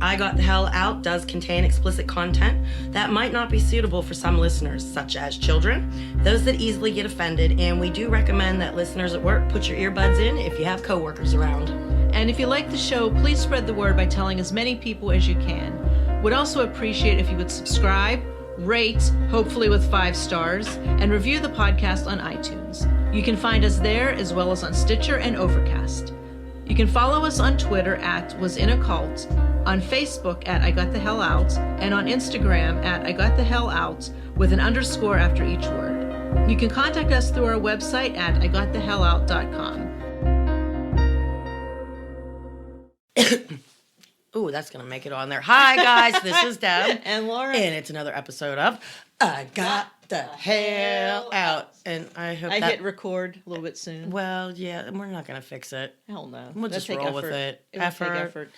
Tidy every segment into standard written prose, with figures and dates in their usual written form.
I Got the Hell Out does contain explicit content that might not be suitable for some listeners, such as children, those that easily get offended, and we do recommend that listeners at work put your earbuds in if you have coworkers around. And if you like the show, please spread the word by telling as many people as you can. Would also appreciate if you would subscribe, rate, hopefully with 5 stars, and review the podcast on iTunes. You can find us there as well as on Stitcher and Overcast. You can follow us on Twitter at WasInACult, on Facebook at I Got the Hell Out, and on Instagram at I Got the Hell Out with an underscore after each word. You can contact us through our website at IGotTheHellOut.com. Ooh, that's going to make it on there. Hi, guys. This is Deb. And Laura. And it's another episode of I Got the Hell Out. And I hope I hit record a little bit soon. Well, yeah, we're not going to fix it. Hell no. We'll just roll with it. It will take effort.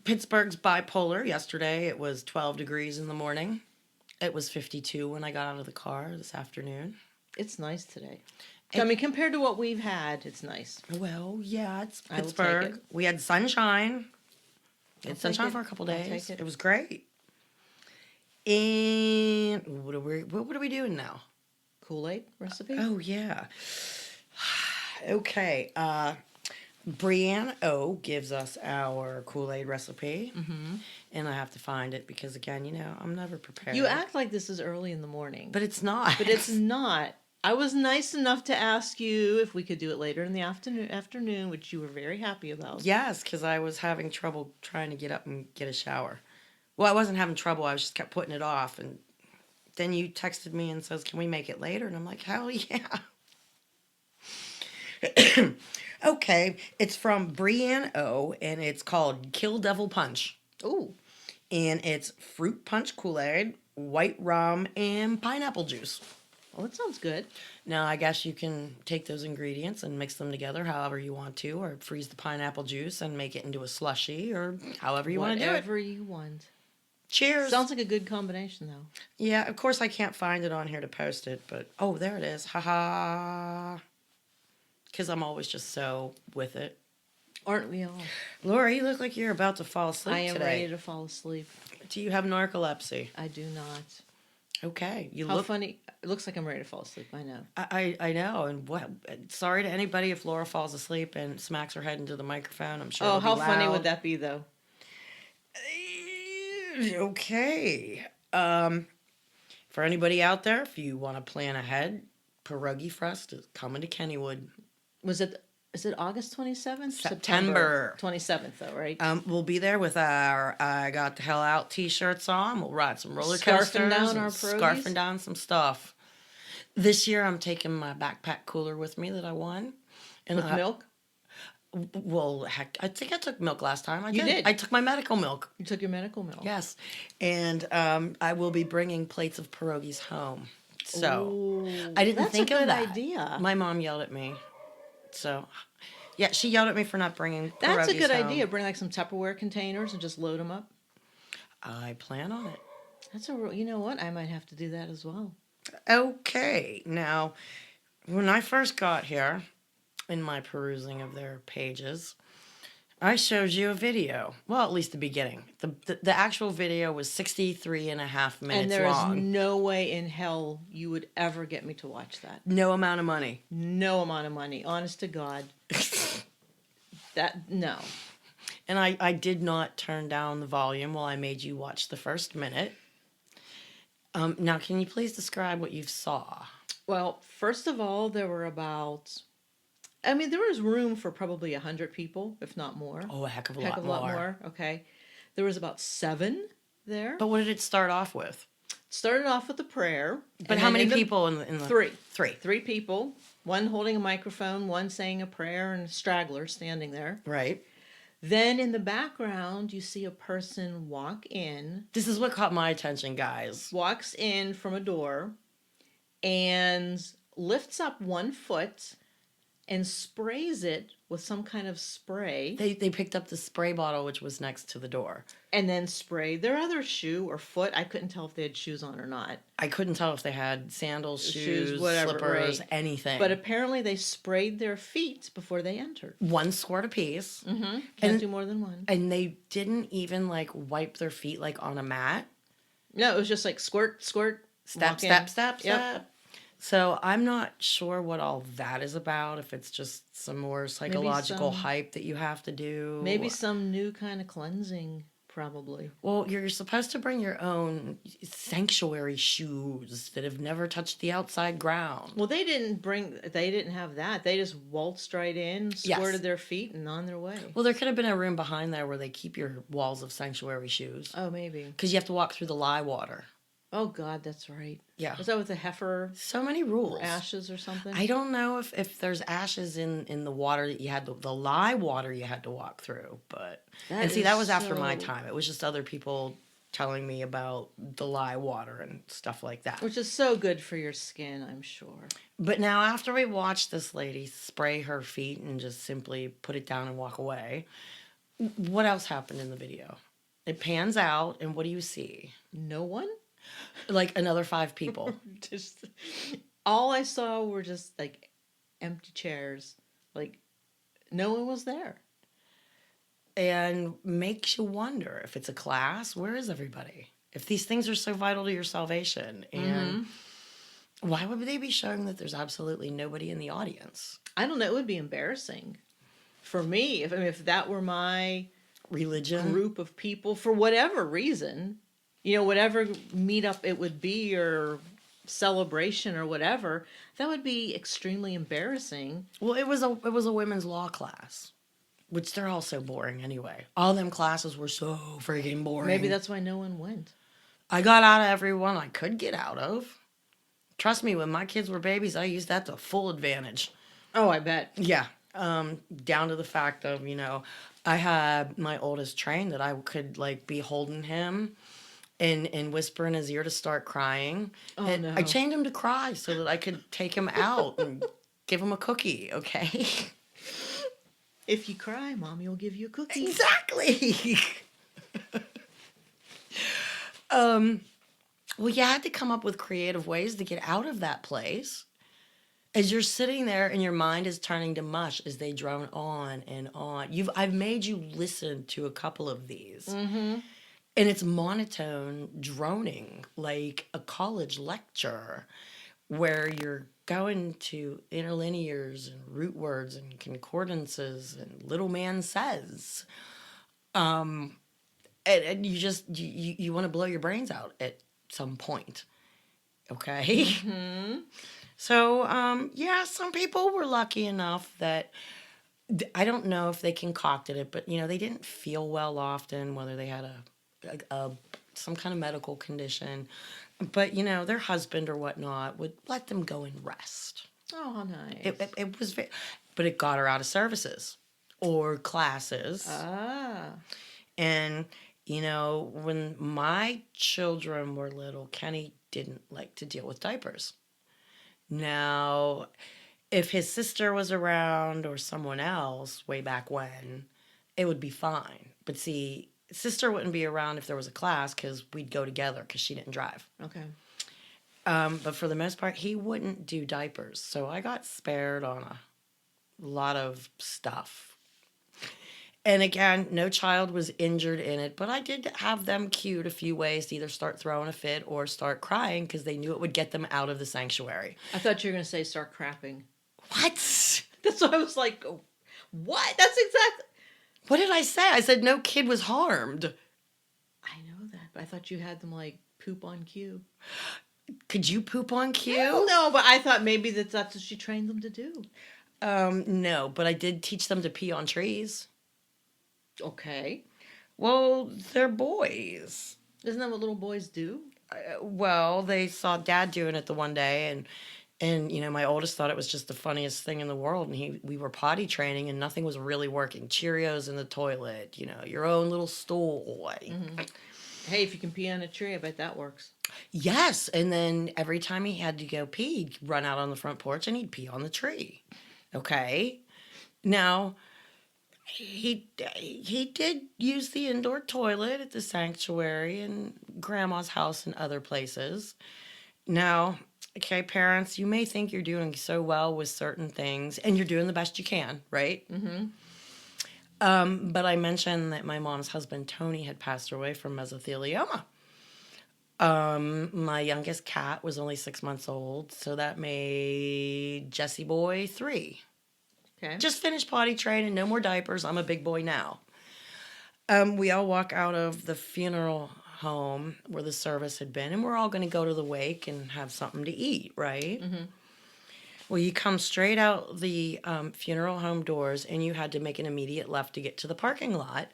Pittsburgh's bipolar. Yesterday, it was 12 degrees in the morning. It was 52 when I got out of the car this afternoon. It's nice today. I mean, compared to what we've had, it's nice. Well, yeah, it's I will Pittsburgh. take it. We had sunshine. I'll It's sunshine take it. for a couple I'll days. take it. It was great. And what are we doing now? Kool-Aid recipe? Oh, yeah. Okay. Brianne O gives us our Kool-Aid recipe. Mm-hmm. And I have to find it because, again, I'm never prepared. You act like this is early in the morning. But it's not. But it's not. I was nice enough to ask you if we could do it later in the afternoon, which you were very happy about. Yes, because I was having trouble trying to get up and get a shower. Well, I wasn't having trouble. I just kept putting it off. And then you texted me and says, can we make it later? And I'm like, hell yeah. Okay, it's from Brianne O, and it's called Kill Devil Punch. Ooh. And it's fruit punch Kool-Aid, white rum, and pineapple juice. Well, that sounds good. Now, I guess you can take those ingredients and mix them together however you want to, or freeze the pineapple juice and make it into a slushie, or however you want to do it. Whatever you want. Cheers. Sounds like a good combination, though. Yeah, of course I can't find it on here to post it, but oh, there it is. Ha. Because I'm always just so with it. Aren't we all? Laura, you look like you're about to fall asleep I am today. ready to fall asleep. Do you have narcolepsy? I do not. Okay. How funny. It looks like I'm ready to fall asleep. I know. I know. And what? Sorry to anybody if Laura falls asleep and smacks her head into the microphone. I'm sure Oh, it'll how be funny loud. would that be, though? Okay. For anybody out there, if you want to plan ahead, Pierogi Fest is coming to Kennywood. Is it August 27th? September 27th, though, right? We'll be there with our I Got the Hell Out t-shirts on. We'll ride some roller coasters. Scarfing down and our pierogies? Scarfing down some stuff. This year, I'm taking my backpack cooler with me that I won. And With milk? Well, heck, I think I took milk last time. You did. I took my medical milk. You took your medical milk? Yes. And I will be bringing plates of pierogies home. So Ooh, I didn't think of that. That's a good idea. My mom yelled at me. So, yeah, she yelled at me for not bringing pierogies That's a good home. idea. Bring like some Tupperware containers and just load them up. I plan on it. You know what? I might have to do that as well. Okay. Now, when I first got here, in my perusing of their pages, I showed you a video. Well, at least the beginning. The actual video was 63 and a half minutes And there is long. no way in hell you would ever get me to watch that. No amount of money. No amount of money. Honest to God. No. And I did not turn down the volume while I made you watch the first minute. Now, can you please describe what you saw? Well, first of all, there were there was room for probably 100 people, if not more. Oh, a heck of a lot more. Okay. There was about 7 there. But what did it start off with? Started off with a prayer. But how many people in the... 3. 3. 3 people. One holding a microphone, one saying a prayer, and a straggler standing there. Right. Then in the background, you see a person walk in. This is what caught my attention, guys. Walks in from a door and lifts up one foot and sprays it with some kind of spray, They picked up the spray bottle, which was next to the door. and then sprayed their other shoe or foot. I couldn't tell if they had shoes on or not. I couldn't tell if they had sandals, shoes, whatever, slippers, right. anything. But apparently they sprayed their feet before they entered. one squirt apiece. Can't And- do more than one. And they didn't even like wipe their feet like on a mat. No, it was just like squirt, squirt, Step, walk in. step, step, Yep. step. So I'm not sure what all that is about. If it's just some more psychological some- hype that you have to do. Maybe some new kind of cleansing, probably. Well, you're supposed to bring your own sanctuary shoes that have never touched the outside ground. Well, they didn't have that. They just waltzed right in, Yes. squirted their feet, and on their way. Well, there could have been a room behind there where they keep your walls of sanctuary shoes. Oh, maybe. Because you have to walk through the lye water. Oh, God, that's right. Yeah. Was that with the heifer So many rules. ashes or something? I don't know if there's ashes in the water that you had the lye water you had to walk through, but and see is that was after my so- time. It was just other people telling me about the lye water and stuff like that. Which is so good for your skin, I'm sure. But now after we watched this lady spray her feet and just simply put it down and walk away, what else happened in the video? It pans out and what do you see? No one? Like another 5 people. Just all I saw were just like empty chairs. Like no one was there. And makes you wonder if it's a class, where is everybody? If these things are so vital to your salvation, and why would they be showing that there's absolutely nobody in the audience? I don't know. It would be embarrassing for me if that were my Religion? group of people for whatever reason, whatever meetup it would be or celebration or whatever, that would be extremely embarrassing. Well, it was a women's law class, which they're all so boring anyway. All them classes were so freaking boring. Maybe that's why no one went. I got out of every one I could get out of. Trust me, when my kids were babies, I used that to full advantage. Oh, I bet. Yeah. Down to the fact of, I had my oldest trained that I could like be holding him and whisper in his ear to start crying. Oh, and no. I trained him to cry so that I could take him out and give him a cookie, okay? If you cry, Mommy will give you a cookie. Exactly. Well, you had to come up with creative ways to get out of that place. As you're sitting there and your mind is turning to mush as they drone on and on. I've made you listen to a couple of these. Mm-hmm. And it's monotone droning, like a college lecture where you're going to interlinears and root words and concordances and little man says. And you just, you want to blow your brains out at some point. Okay? Mm-hmm. So, yeah, some people were lucky enough that I don't know if they concocted it, but they didn't feel well often, whether they had some kind of medical condition. But their husband or whatnot would let them go and rest. Oh, how nice. It was, but it got her out of services or classes. Ah. And when my children were little, Kenny didn't like to deal with diapers. Now, if his sister was around or someone else way back when, it would be fine. But see, sister wouldn't be around if there was a class because we'd go together because she didn't drive. Okay. But for the most part, he wouldn't do diapers. So I got spared on a lot of stuff. And again, no child was injured in it, but I did have them cued a few ways to either start throwing a fit or start crying because they knew it would get them out of the sanctuary. I thought you were going to say start crapping. What? That's why I was like, what? That's exactly. What did I say? I said no kid was harmed. I know that, but I thought you had them like poop on cue. Could you poop on cue? No, but I thought maybe that's what you trained them to do. No, but I did teach them to pee on trees. Okay. Well, they're boys. Isn't that what little boys do? Well, they saw Dad doing it the one day, and my oldest thought it was just the funniest thing in the world, and we were potty training, and nothing was really working. Cheerios in the toilet, your own little stool. Hey, if you can pee on a tree, I bet that works. Yes, and then every time he had to go pee, he'd run out on the front porch and he'd pee on the tree. Okay. Now, he did use the indoor toilet at the sanctuary and grandma's house and other places. Now, okay, parents, you may think you're doing so well with certain things and you're doing the best you can, right? Mm-hmm. But I mentioned that my mom's husband, Tony, had passed away from mesothelioma. My youngest cat was only 6 months old, so that made Jesse Boy 3. Okay. Just finished potty training, no more diapers. I'm a big boy now. We all walk out of the funeral home where the service had been, and we're all going to go to the wake and have something to eat, right? Mm-hmm. Well, you come straight out the funeral home doors, and you had to make an immediate left to get to the parking lot.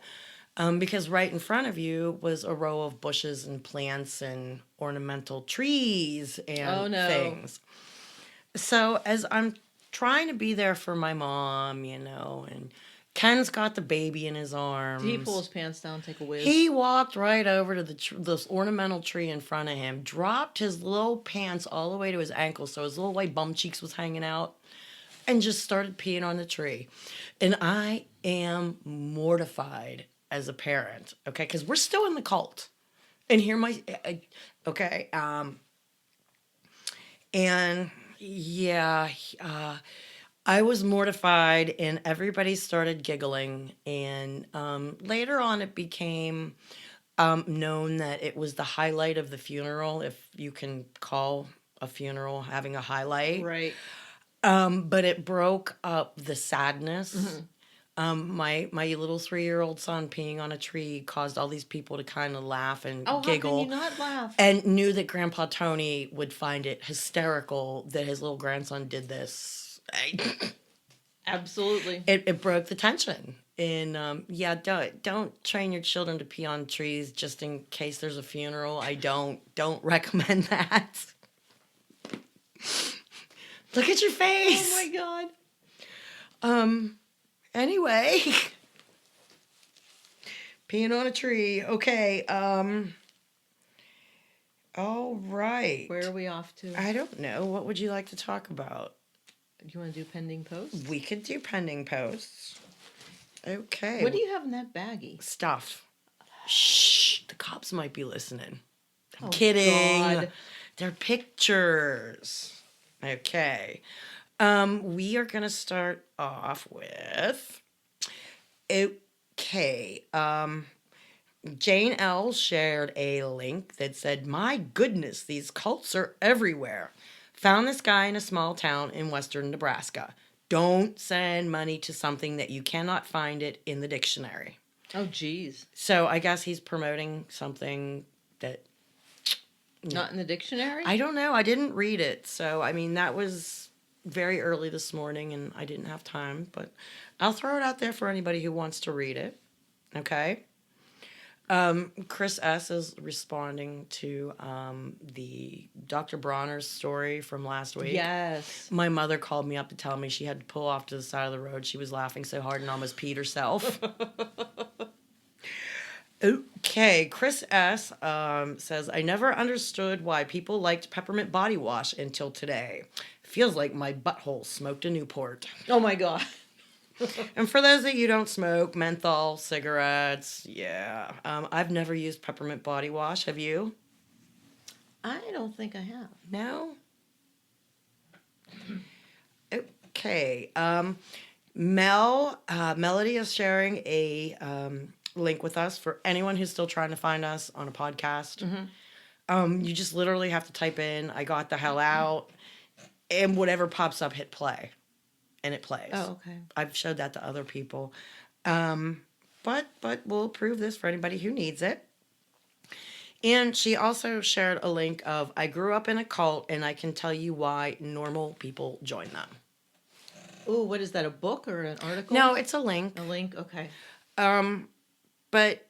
Because right in front of you was a row of bushes and plants and ornamental trees and Oh, no. things. So as I'm trying to be there for my mom, and Ken's got the baby in his arms. Did he pull his pants down, take a whiz? He walked right over to this ornamental tree in front of him, dropped his little pants all the way to his ankles, so his little white bum cheeks was hanging out, and just started peeing on the tree. And I am mortified as a parent, okay, because we're still in the cult, and okay, and yeah, I was mortified, and everybody started giggling, and later on it became known that it was the highlight of the funeral, if you can call a funeral having a highlight, Right. but it broke up the sadness. Mm-hmm. My little 3-year-old son peeing on a tree caused all these people to kind of laugh and Oh, giggle. how can you not laugh? And knew that Grandpa Tony would find it hysterical that his little grandson did this. Absolutely. It broke the tension. And yeah, don't train your children to pee on trees just in case there's a funeral. I don't recommend that. Look at your face. Oh my God. Anyway, peeing on a tree. Okay. All right. Where are we off to? I don't know. What would you like to talk about? Do you want to do pending posts? We could do pending posts. Okay. What do you have in that baggie? Stuff. Shh. The cops might be listening. I'm Oh, kidding. God. They're pictures. Okay. We are gonna start off with. Okay. Jane L shared a link that said, "My goodness, these cults are everywhere. Found this guy in a small town in western Nebraska. Don't send money to something that you cannot find it in the dictionary." Oh, geez. So I guess he's promoting something that Not in the dictionary? I don't know. I didn't read it. So, I mean, that was very early this morning and I didn't have time, but I'll throw it out there for anybody who wants to read it. Okay. Chris S. is responding to the Dr. Bronner's story from last week. Yes. My mother called me up to tell me she had to pull off to the side of the road. She was laughing so hard and almost peed herself. Okay, Chris S. Says, "I never understood why people liked peppermint body wash until today. Feels like my butthole smoked a Newport." Oh, my God. And for those of you who don't smoke, menthol, cigarettes, yeah. I've never used peppermint body wash. Have you? I don't think I have. No? Okay. Melody is sharing a link with us for anyone who's still trying to find us on a podcast. Mm-hmm. You just literally have to type in, "I got the hell out," and whatever pops up, hit play. And it plays. Oh, okay. I've showed that to other people. But we'll approve this for anybody who needs it. And she also shared a link of, "I grew up in a cult and I can tell you why normal people join them." Oh, what is that, a book or an article? No, it's a link. A link? Okay. But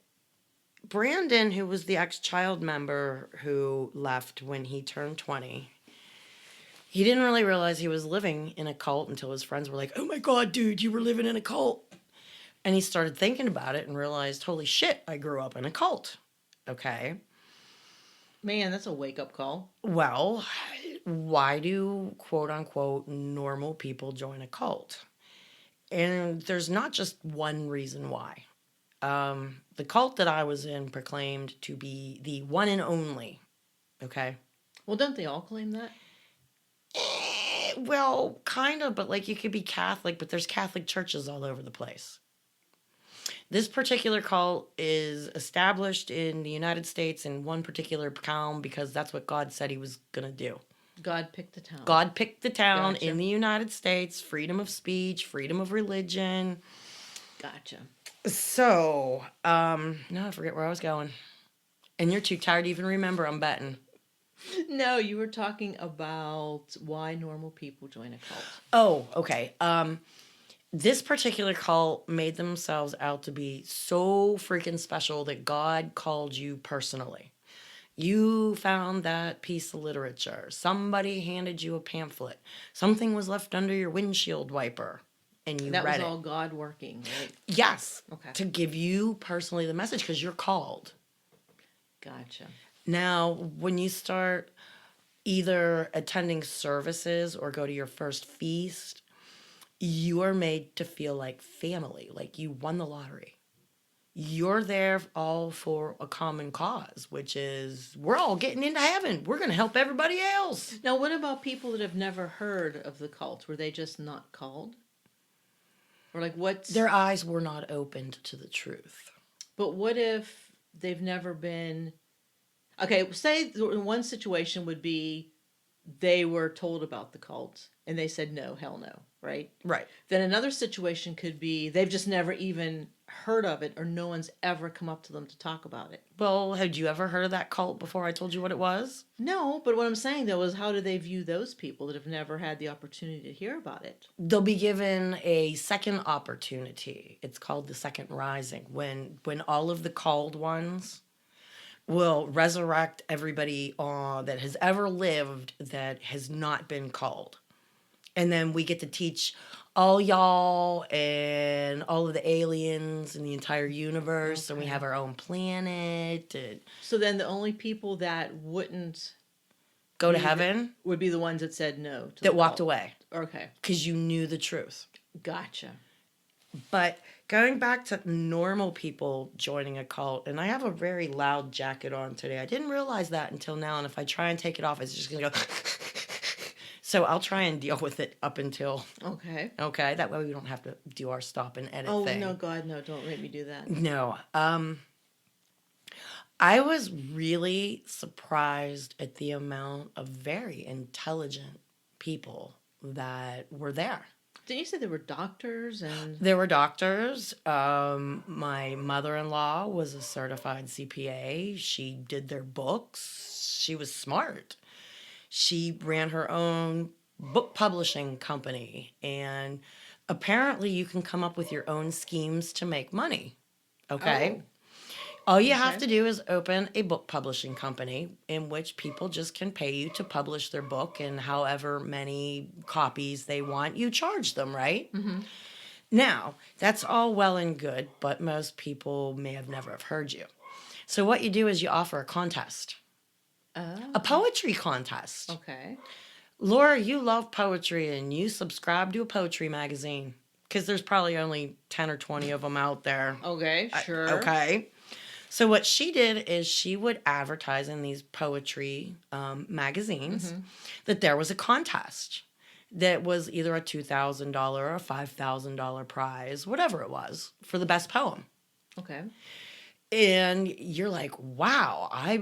Brandon, who was the ex-child member who left when he turned 20, he didn't really realize he was living in a cult until his friends were like, "Oh my God, dude, you were living in a cult." And he started thinking about it and realized, holy shit, I grew up in a cult. Okay. Man, that's a wake-up call. Well, why do quote unquote normal people join a cult? And there's not just one reason why. The cult that I was in proclaimed to be the one and only. Okay. Well, don't they all claim that? Well, kind of, but like you could be Catholic, but there's Catholic churches all over the place. This particular cult is established in the United States in one particular town because that's what God said he was going to do. God picked the town. God picked the town Gotcha. in the United States, freedom of speech, freedom of religion. Gotcha. So, no, I forget where I was going. And you're too tired to even remember, I'm betting. No, you were talking about why normal people join a cult. Oh, okay. This particular cult made themselves out to be so freaking special that God called you personally. You found that piece of literature. Somebody handed you a pamphlet. Something was left under your windshield wiper, and you That read was it. all God working, right? Yes. Okay. To give you personally the message because you're called. Gotcha. Now, when you start either attending services or go to your first feast, you are made to feel like family, like you won the lottery. You're there all for a common cause, which is we're all getting into heaven. We're going to help everybody else. Now, what about people that have never heard of the cult? Were they just not called? Or like what's... Their eyes were not opened to the truth. But what if they've never been... Okay, say one situation would be they were told about the cult and they said no, hell no, right? Right. Then another situation could be they've just never even heard of it or no one's ever come up to them to talk about it. Well, had you ever heard of that cult before I told you what it was? No, but what I'm saying though is how do they view those people that have never had the opportunity to hear about it? They'll be given a second opportunity. It's called the second rising. When all of the called ones will resurrect everybody that has ever lived that has not been called. And then we get to teach all y'all and all of the aliens in the entire universe, and we have our own planet. And So then the only people that wouldn't go to Be the- heaven would be the ones that said no. To that the walked cult. away Okay, because you knew the truth. gotcha. But going back to normal people joining a cult, and I have a very loud jacket on today. I didn't realize that until now, and if I try and take it off, it's just going to go. So I'll try and deal with it up until, Okay. okay? That way we don't have to do our stop and edit Oh thing. no, God, no! Don't make me do that. No. I was really surprised at the amount of very intelligent people that were there. Didn't you say there were doctors and... There were doctors. My mother-in-law was a certified CPA. She did their books. She was smart. She ran her own book publishing company. And apparently you can come up with your own schemes to make money. Okay? Oh. All you have Okay. to do is open a book publishing company in which people just can pay you to publish their book, and however many copies they want, you charge them, right? Mm-hmm. Now, that's all well and good, but most people may have never have heard you. So what you do is you offer a contest, Oh. a poetry contest. Okay. Laura, you love poetry and you subscribe to a poetry magazine because there's probably only 10 or 20 of them out there. Okay. Sure. Okay. So what she did is she would advertise in these poetry magazines that there was a contest that was either a $2,000 or a $5,000 prize, whatever it was, for the best poem. Okay. And you're like, wow, I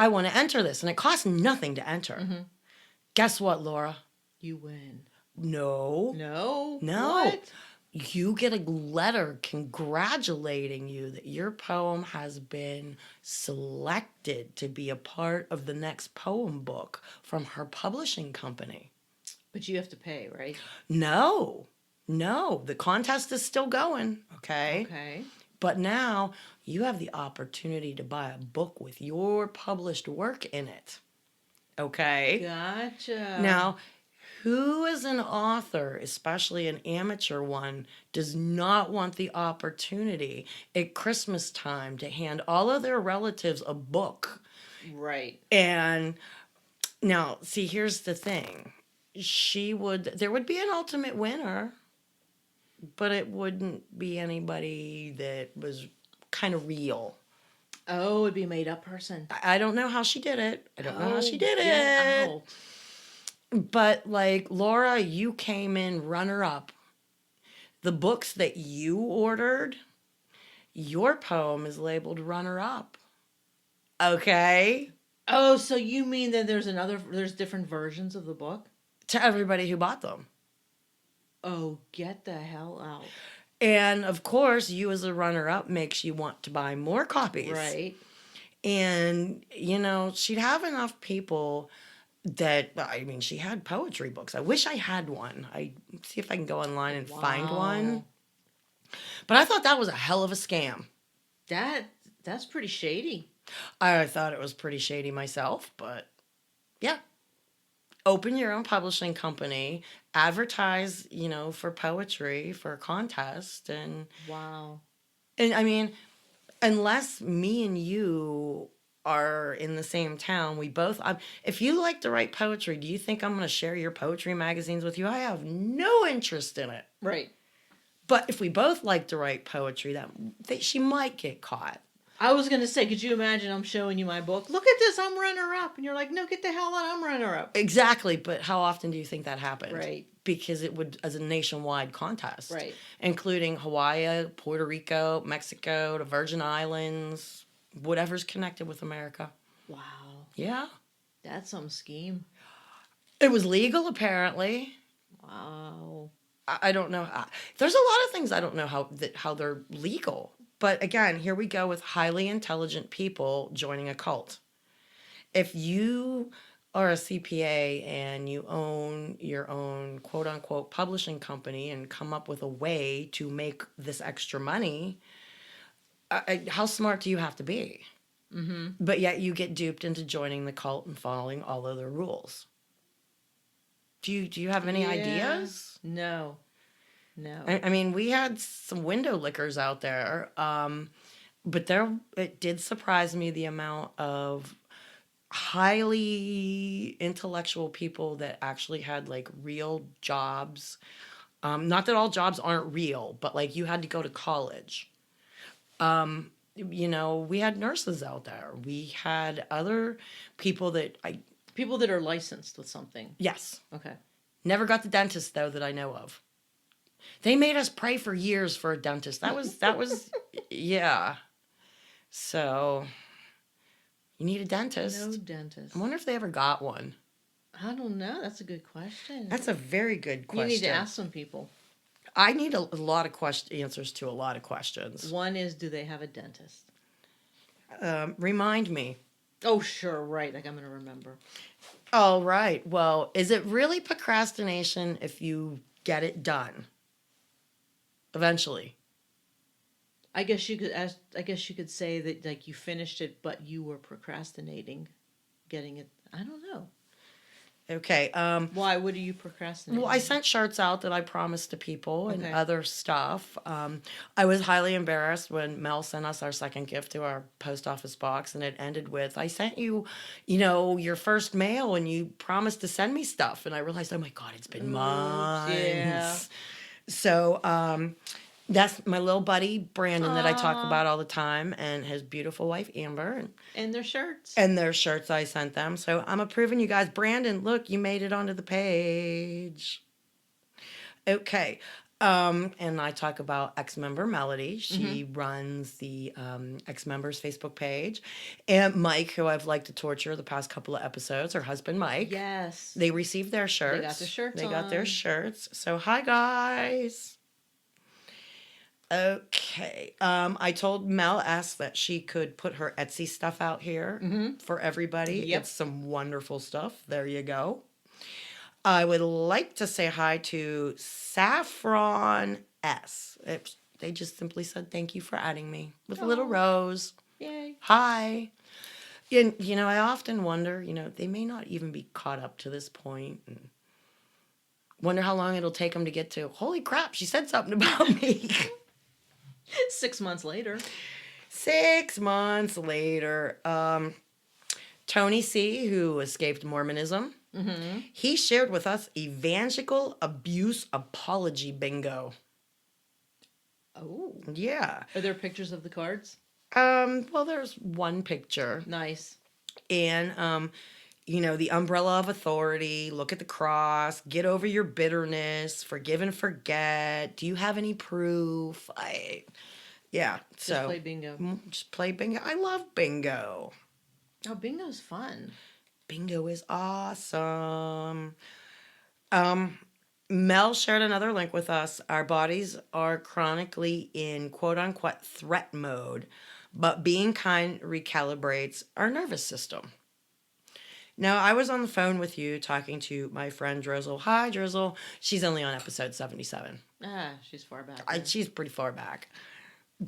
want to enter this. And it costs nothing to enter. Guess what, Laura? You win. No. No. No. What? You get a letter congratulating you that your poem has been selected to be a part of the next poem book from her publishing company. But you have to pay, right? No, the contest is still going, okay? Okay. But now you have the opportunity to buy a book with your published work in it, okay? Gotcha. Now, who as an author, especially an amateur one, does not want the opportunity at Christmas time to hand all of their relatives a book Right. and Now, see, here's the thing. There would be an ultimate winner, but it wouldn't be anybody that was kind of real. Oh, it'd be a made up person. I don't know how she did it. I don't know how she did get it. out. But like Laura, you came in runner up. The books that you ordered, your poem is labeled runner up. Okay? Oh, so you mean that there's different versions of the book? To everybody who bought them. Oh, get the hell out. And of course, you as a runner up makes you want to buy more copies. Right. And, you know, she'd have enough people that, I mean, she had poetry books. I wish I had one. I see if I can go online and find one. But I thought that was a hell of a scam. That's pretty shady. I thought it was pretty shady myself, but yeah. Open your own publishing company, advertise, you know, for poetry, for a contest, and Wow. I mean, unless me and you are in the same town, we both. If you like to write poetry, do you think I'm going to share your poetry magazines with you? I have no interest in it. Right. But if we both like to write poetry, she might get caught. I was going to say, could you imagine I'm showing you my book? Look at this, I'm runner up. And you're like, no, get the hell out, I'm runner up. Exactly, but how often do you think that happened? Right. Because it would, as a nationwide contest. Right. Including Hawaii, Puerto Rico, Mexico, the Virgin Islands, whatever's connected with America. Wow. Yeah. That's some scheme. It was legal, apparently. Wow. I don't know. There's a lot of things I don't know how they're legal. But again, here we go with highly intelligent people joining a cult. If you are a CPA and you own your own quote unquote publishing company and come up with a way to make this extra money, how smart do you have to be? Mm-hmm. But yet you get duped into joining the cult and following all of their rules. Do you have any ideas? No. No. I mean, we had some window lickers out there, but it did surprise me the amount of highly intellectual people that actually had like real jobs. Not that all jobs aren't real, but like you had to go to college. You know, we had nurses out there. We had other people People that are licensed with something. yes. Okay. Never got the dentist though that I know of. They made us pray for years for a dentist. That was yeah. So you need a dentist. No dentist. I wonder if they ever got one. I don't know. That's a good question. That's a very good question. You need to ask some people. I need a lot of answers to a lot of questions. One is, do they have a dentist? Remind me. Oh, sure. Right. Like I'm going to remember. All right. Well, is it really procrastination if you get it done? Eventually. I guess you could say that like you finished it, but you were procrastinating getting it. I don't know. Okay. Why? What are you procrastinating? Well, I sent shirts out that I promised to people and Okay. other stuff. I was highly embarrassed when Mel sent us our second gift to our post office box, and it ended with, I sent you, you know, your first mail, and you promised to send me stuff. And I realized, oh my God, it's been months. yeah. So that's my little buddy, Brandon, that I talk about all the time, and his beautiful wife, Amber. And their shirts. And their shirts I sent them. So I'm approving you guys. Brandon, look, you made it onto the page. Okay. And I talk about ex-member Melody. She runs the ex-members Facebook page. And Mike, who I've liked to torture the past couple of episodes, her husband Mike. Yes. They received their shirts. They got their shirts They got their on. shirts. So hi guys. Okay. I told Mel S that she could put her Etsy stuff out here for everybody. Yep. It's some wonderful stuff. There you go. I would like to say hi to Saffron S. They just simply said thank you for adding me with a little rose. Yay. Hi. And, you know, I often wonder, you know, they may not even be caught up to this point and wonder how long it'll take them to get to, holy crap, she said something about me. 6 months later. 6 months later. Tony C., who escaped Mormonism, he shared with us Evangelical Abuse Apology Bingo. Oh. Yeah. Are there pictures of the cards? Well, there's one picture. Nice. And, the umbrella of authority, look at the cross, get over your bitterness, forgive and forget. Do you have any proof? Yeah. Just play bingo. Just play bingo. I love bingo. Oh, bingo's fun. Bingo is awesome. Mel shared another link with us. Our bodies are chronically in quote unquote threat mode, but being kind recalibrates our nervous system. Now, I was on the phone with you talking to my friend Drizzle. Hi, Drizzle. She's only on episode 77. She's far back. She's pretty far back.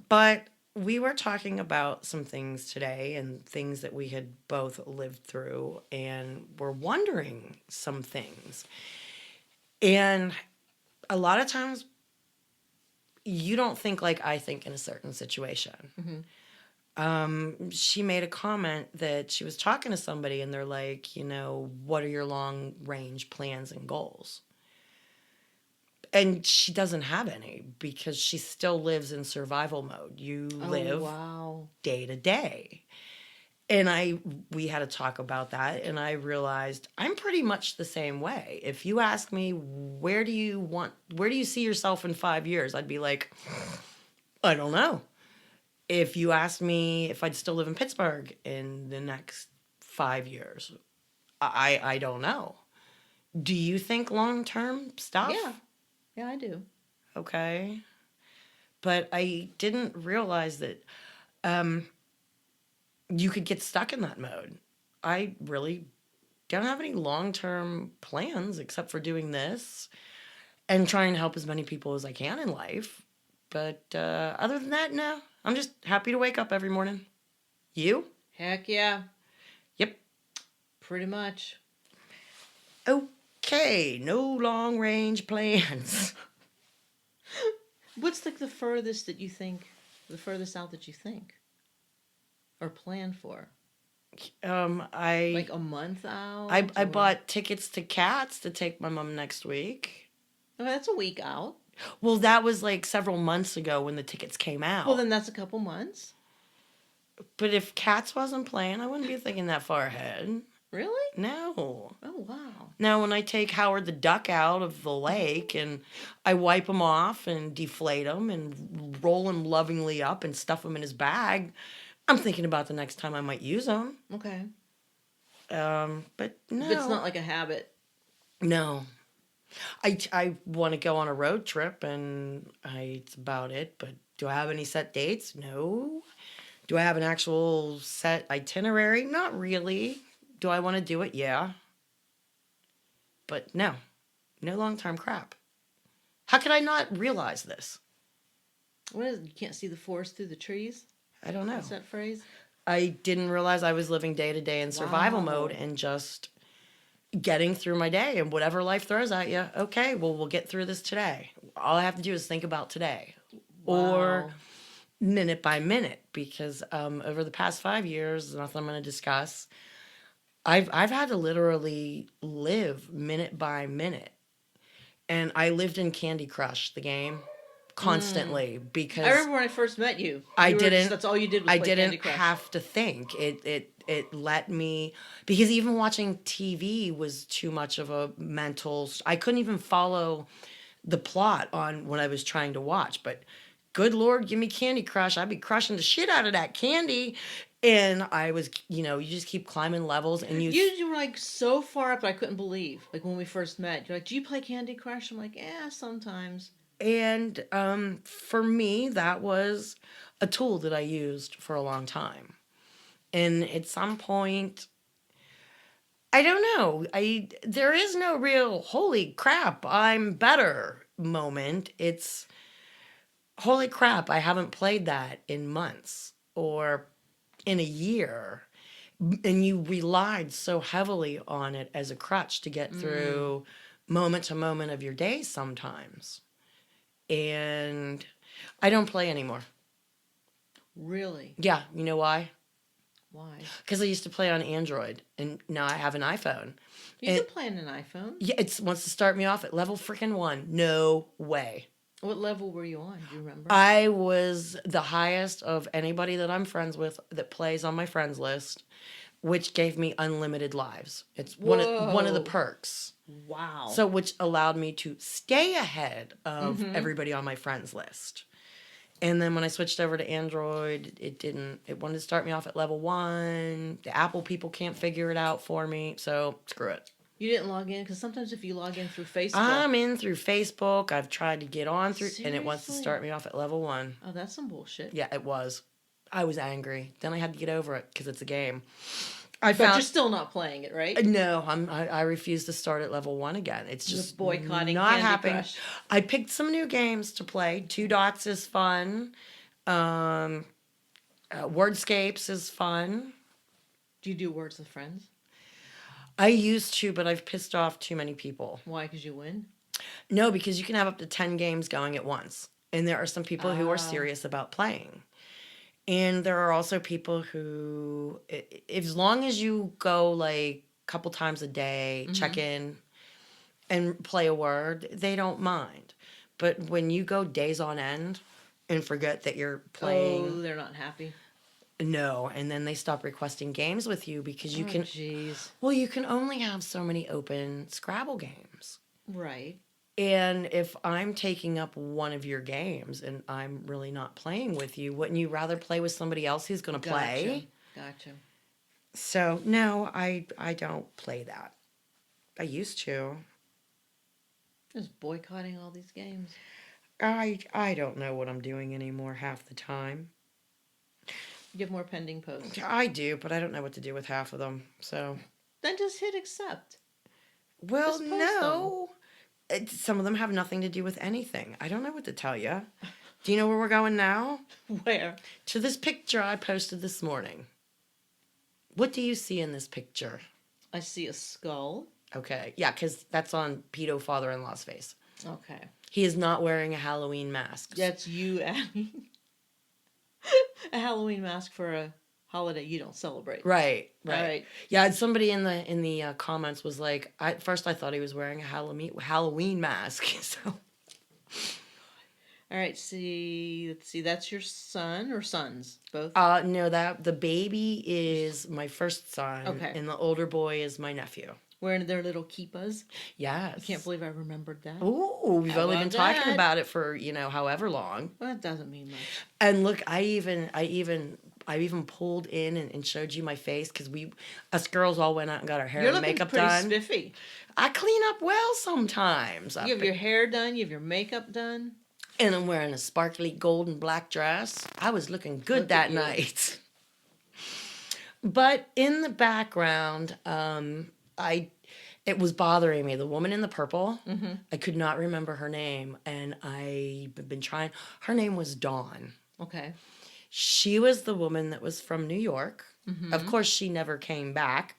But we were talking about some things today and things that we had both lived through and were wondering some things. And a lot of times you don't think like I think in a certain situation. She made a comment that she was talking to somebody and they're like, what are your long range plans and goals? And she doesn't have any because she still lives in survival mode. You live day to day. And we had a talk about that, and I realized I'm pretty much the same way. If you ask me, where do you see yourself in 5 years? I'd be like, I don't know. If you asked me if I'd still live in Pittsburgh in the next 5 years, I don't know. Do you think long-term stuff? Yeah, I do. Okay. But I didn't realize that you could get stuck in that mode. I really don't have any long-term plans except for doing this and trying to help as many people as I can in life. But other than that, no. I'm just happy to wake up every morning. You? Heck yeah. Yep. Pretty much. Okay, no long-range plans. What's the furthest that you think, the furthest out that you think? Or plan for? Like a month out? I bought tickets to Cats to take my mom next week. Oh, that's a week out. Well, that was like several months ago when the tickets came out. Well, then that's a couple months. But if Cats wasn't playing, I wouldn't be thinking that far ahead. Really? No. Oh, wow. Now, when I take Howard the Duck out of the lake and I wipe him off and deflate him and roll him lovingly up and stuff him in his bag, I'm thinking about the next time I might use him. Okay. But no. It's not like a habit. No. I want to go on a road trip and it's about it, but do I have any set dates? No. Do I have an actual set itinerary? Not really. Do I want to do it? Yeah. But no. No long-term crap. How could I not realize this? What is it? You can't see the forest through the trees? I don't know. What's that phrase? I didn't realize I was living day to day in survival mode and just getting through my day and whatever life throws at you. Okay, well, we'll get through this today. All I have to do is think about today. Or minute by minute, because over the past 5 years, nothing I'm going to discuss, I've had to literally live minute by minute. And I lived in Candy Crush, the game, constantly because I remember when I first met you. That's all you did was I play didn't Candy Crush. have to think. It let me, because even watching TV was too much of a mental. I couldn't even follow the plot on what I was trying to watch. But good Lord, give me Candy Crush. I'd be crushing the shit out of that candy. And I was, you just keep climbing levels and You were like so far up that I couldn't believe. Like when we first met, you're like, "Do you play Candy Crush?" I'm like, "Yeah, sometimes." And for me, that was a tool that I used for a long time. And at some point, I don't know. There is no real holy crap, I'm better moment. It's holy crap, I haven't played that in months or in a year. And you relied so heavily on it as a crutch to get through moment to moment of your day sometimes. And I don't play anymore. Really? Yeah, you know why? Why? Because I used to play on Android, and now I have an iPhone. You And can play on an iPhone. yeah, it wants to start me off at level freaking 1. No way. What level were you on? Do you remember? I was the highest of anybody that I'm friends with that plays on my friends list, which gave me unlimited lives. It's one of the Whoa. perks. Wow. So, which allowed me to stay ahead of everybody on my friends list. And then when I switched over to Android, it didn't. It wanted to start me off at level 1. The Apple people can't figure it out for me, so screw it. You didn't log in? Because sometimes if you log in through Facebook. I'm in through Facebook. I've tried to get on through, and it wants to Seriously? start me off at level 1. Oh, that's some bullshit. Yeah, it was. I was angry. Then I had to get over it because it's a game. But you're still not playing it, right? No, I refuse to start at level 1 again. It's You're just boycotting not Candy happening. Crush. I picked some new games to play. Two Dots is fun. Wordscapes is fun. Do you do Words with Friends? I used to, but I've pissed off too many people. Why? Because you win? No, because you can have up to 10 games going at once. And there are some people who are Ah. serious about playing. And there are also people who, as long as you go like a couple times a day, check in and play a word, they don't mind. But when you go days on end and forget that you're playing, Oh, they're not happy. no, and then they stop requesting games with you because you can, Jeez. well, you can only have so many open Scrabble games. Right. And if I'm taking up one of your games and I'm really not playing with you, wouldn't you rather play with somebody else who's going to play? Gotcha. So, no, I don't play that. I used to. Just boycotting all these games. I don't know what I'm doing anymore half the time. You have more pending posts. I do, but I don't know what to do with half of them. So, Then just hit accept. well, Just post no. Some of them have nothing to do with anything. I don't know what to tell you. Do you know where we're going now? Where? To this picture I posted this morning. What do you see in this picture? I see a skull. Okay, yeah, because that's on pedo father-in-law's face. Okay. He is not wearing a Halloween mask. That's you adding a Halloween mask for a holiday you don't celebrate. Right. Right. Yeah, and somebody in the comments was like, at first I thought he was wearing a Halloween mask. So. All right. Let's see. That's your son or sons? Both. No, that the baby is my first son. Okay. And the older boy is my nephew. Wearing their little kippas. Yes. I can't believe I remembered that. Ooh, we've How only about been talking that? about it for, however long. Well, that doesn't mean much. And look, I even pulled in and showed you my face because us girls all went out and got our hair You're and looking makeup pretty done. spiffy. I clean up well sometimes. You have your hair done. You have your makeup done. And I'm wearing a sparkly gold and black dress. I was looking good Look that at you. night. But in the background, it was bothering me. The woman in the purple, I could not remember her name, and I've been trying. Her name was Dawn. Okay. She was the woman that was from New York. Of course, she never came back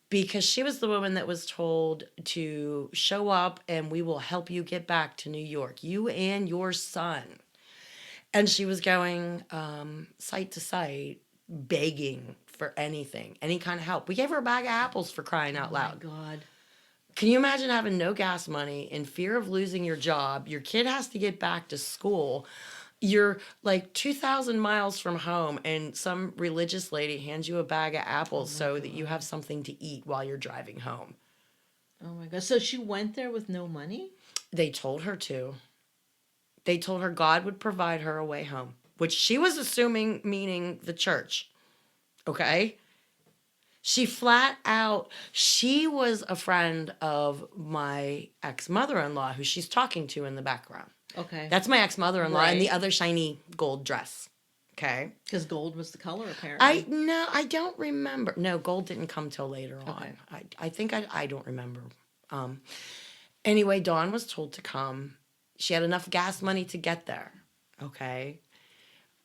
because she was the woman that was told to show up and we will help you get back to New York, you and your son. And she was going site to site, begging for anything, any kind of help. We gave her a bag of apples for crying out loud. Oh, my God. Can you imagine having no gas money in fear of losing your job? Your kid has to get back to school. You're like 2,000 miles from home, and some religious lady hands you a bag of apples so that you have something to eat while you're driving home. Oh, my God. So she went there with no money? They told her to. They told her God would provide her a way home, which she was assuming meaning the church. Okay? She flat out, she was a friend of my ex-mother-in-law who she's talking to in the background. Okay. That's my ex-mother-in-law in the Right. other shiny gold dress. Okay? Because gold was the color, apparently. I don't remember. No, gold didn't come till later on. Okay. I think I don't remember. Anyway, Dawn was told to come. She had enough gas money to get there. Okay?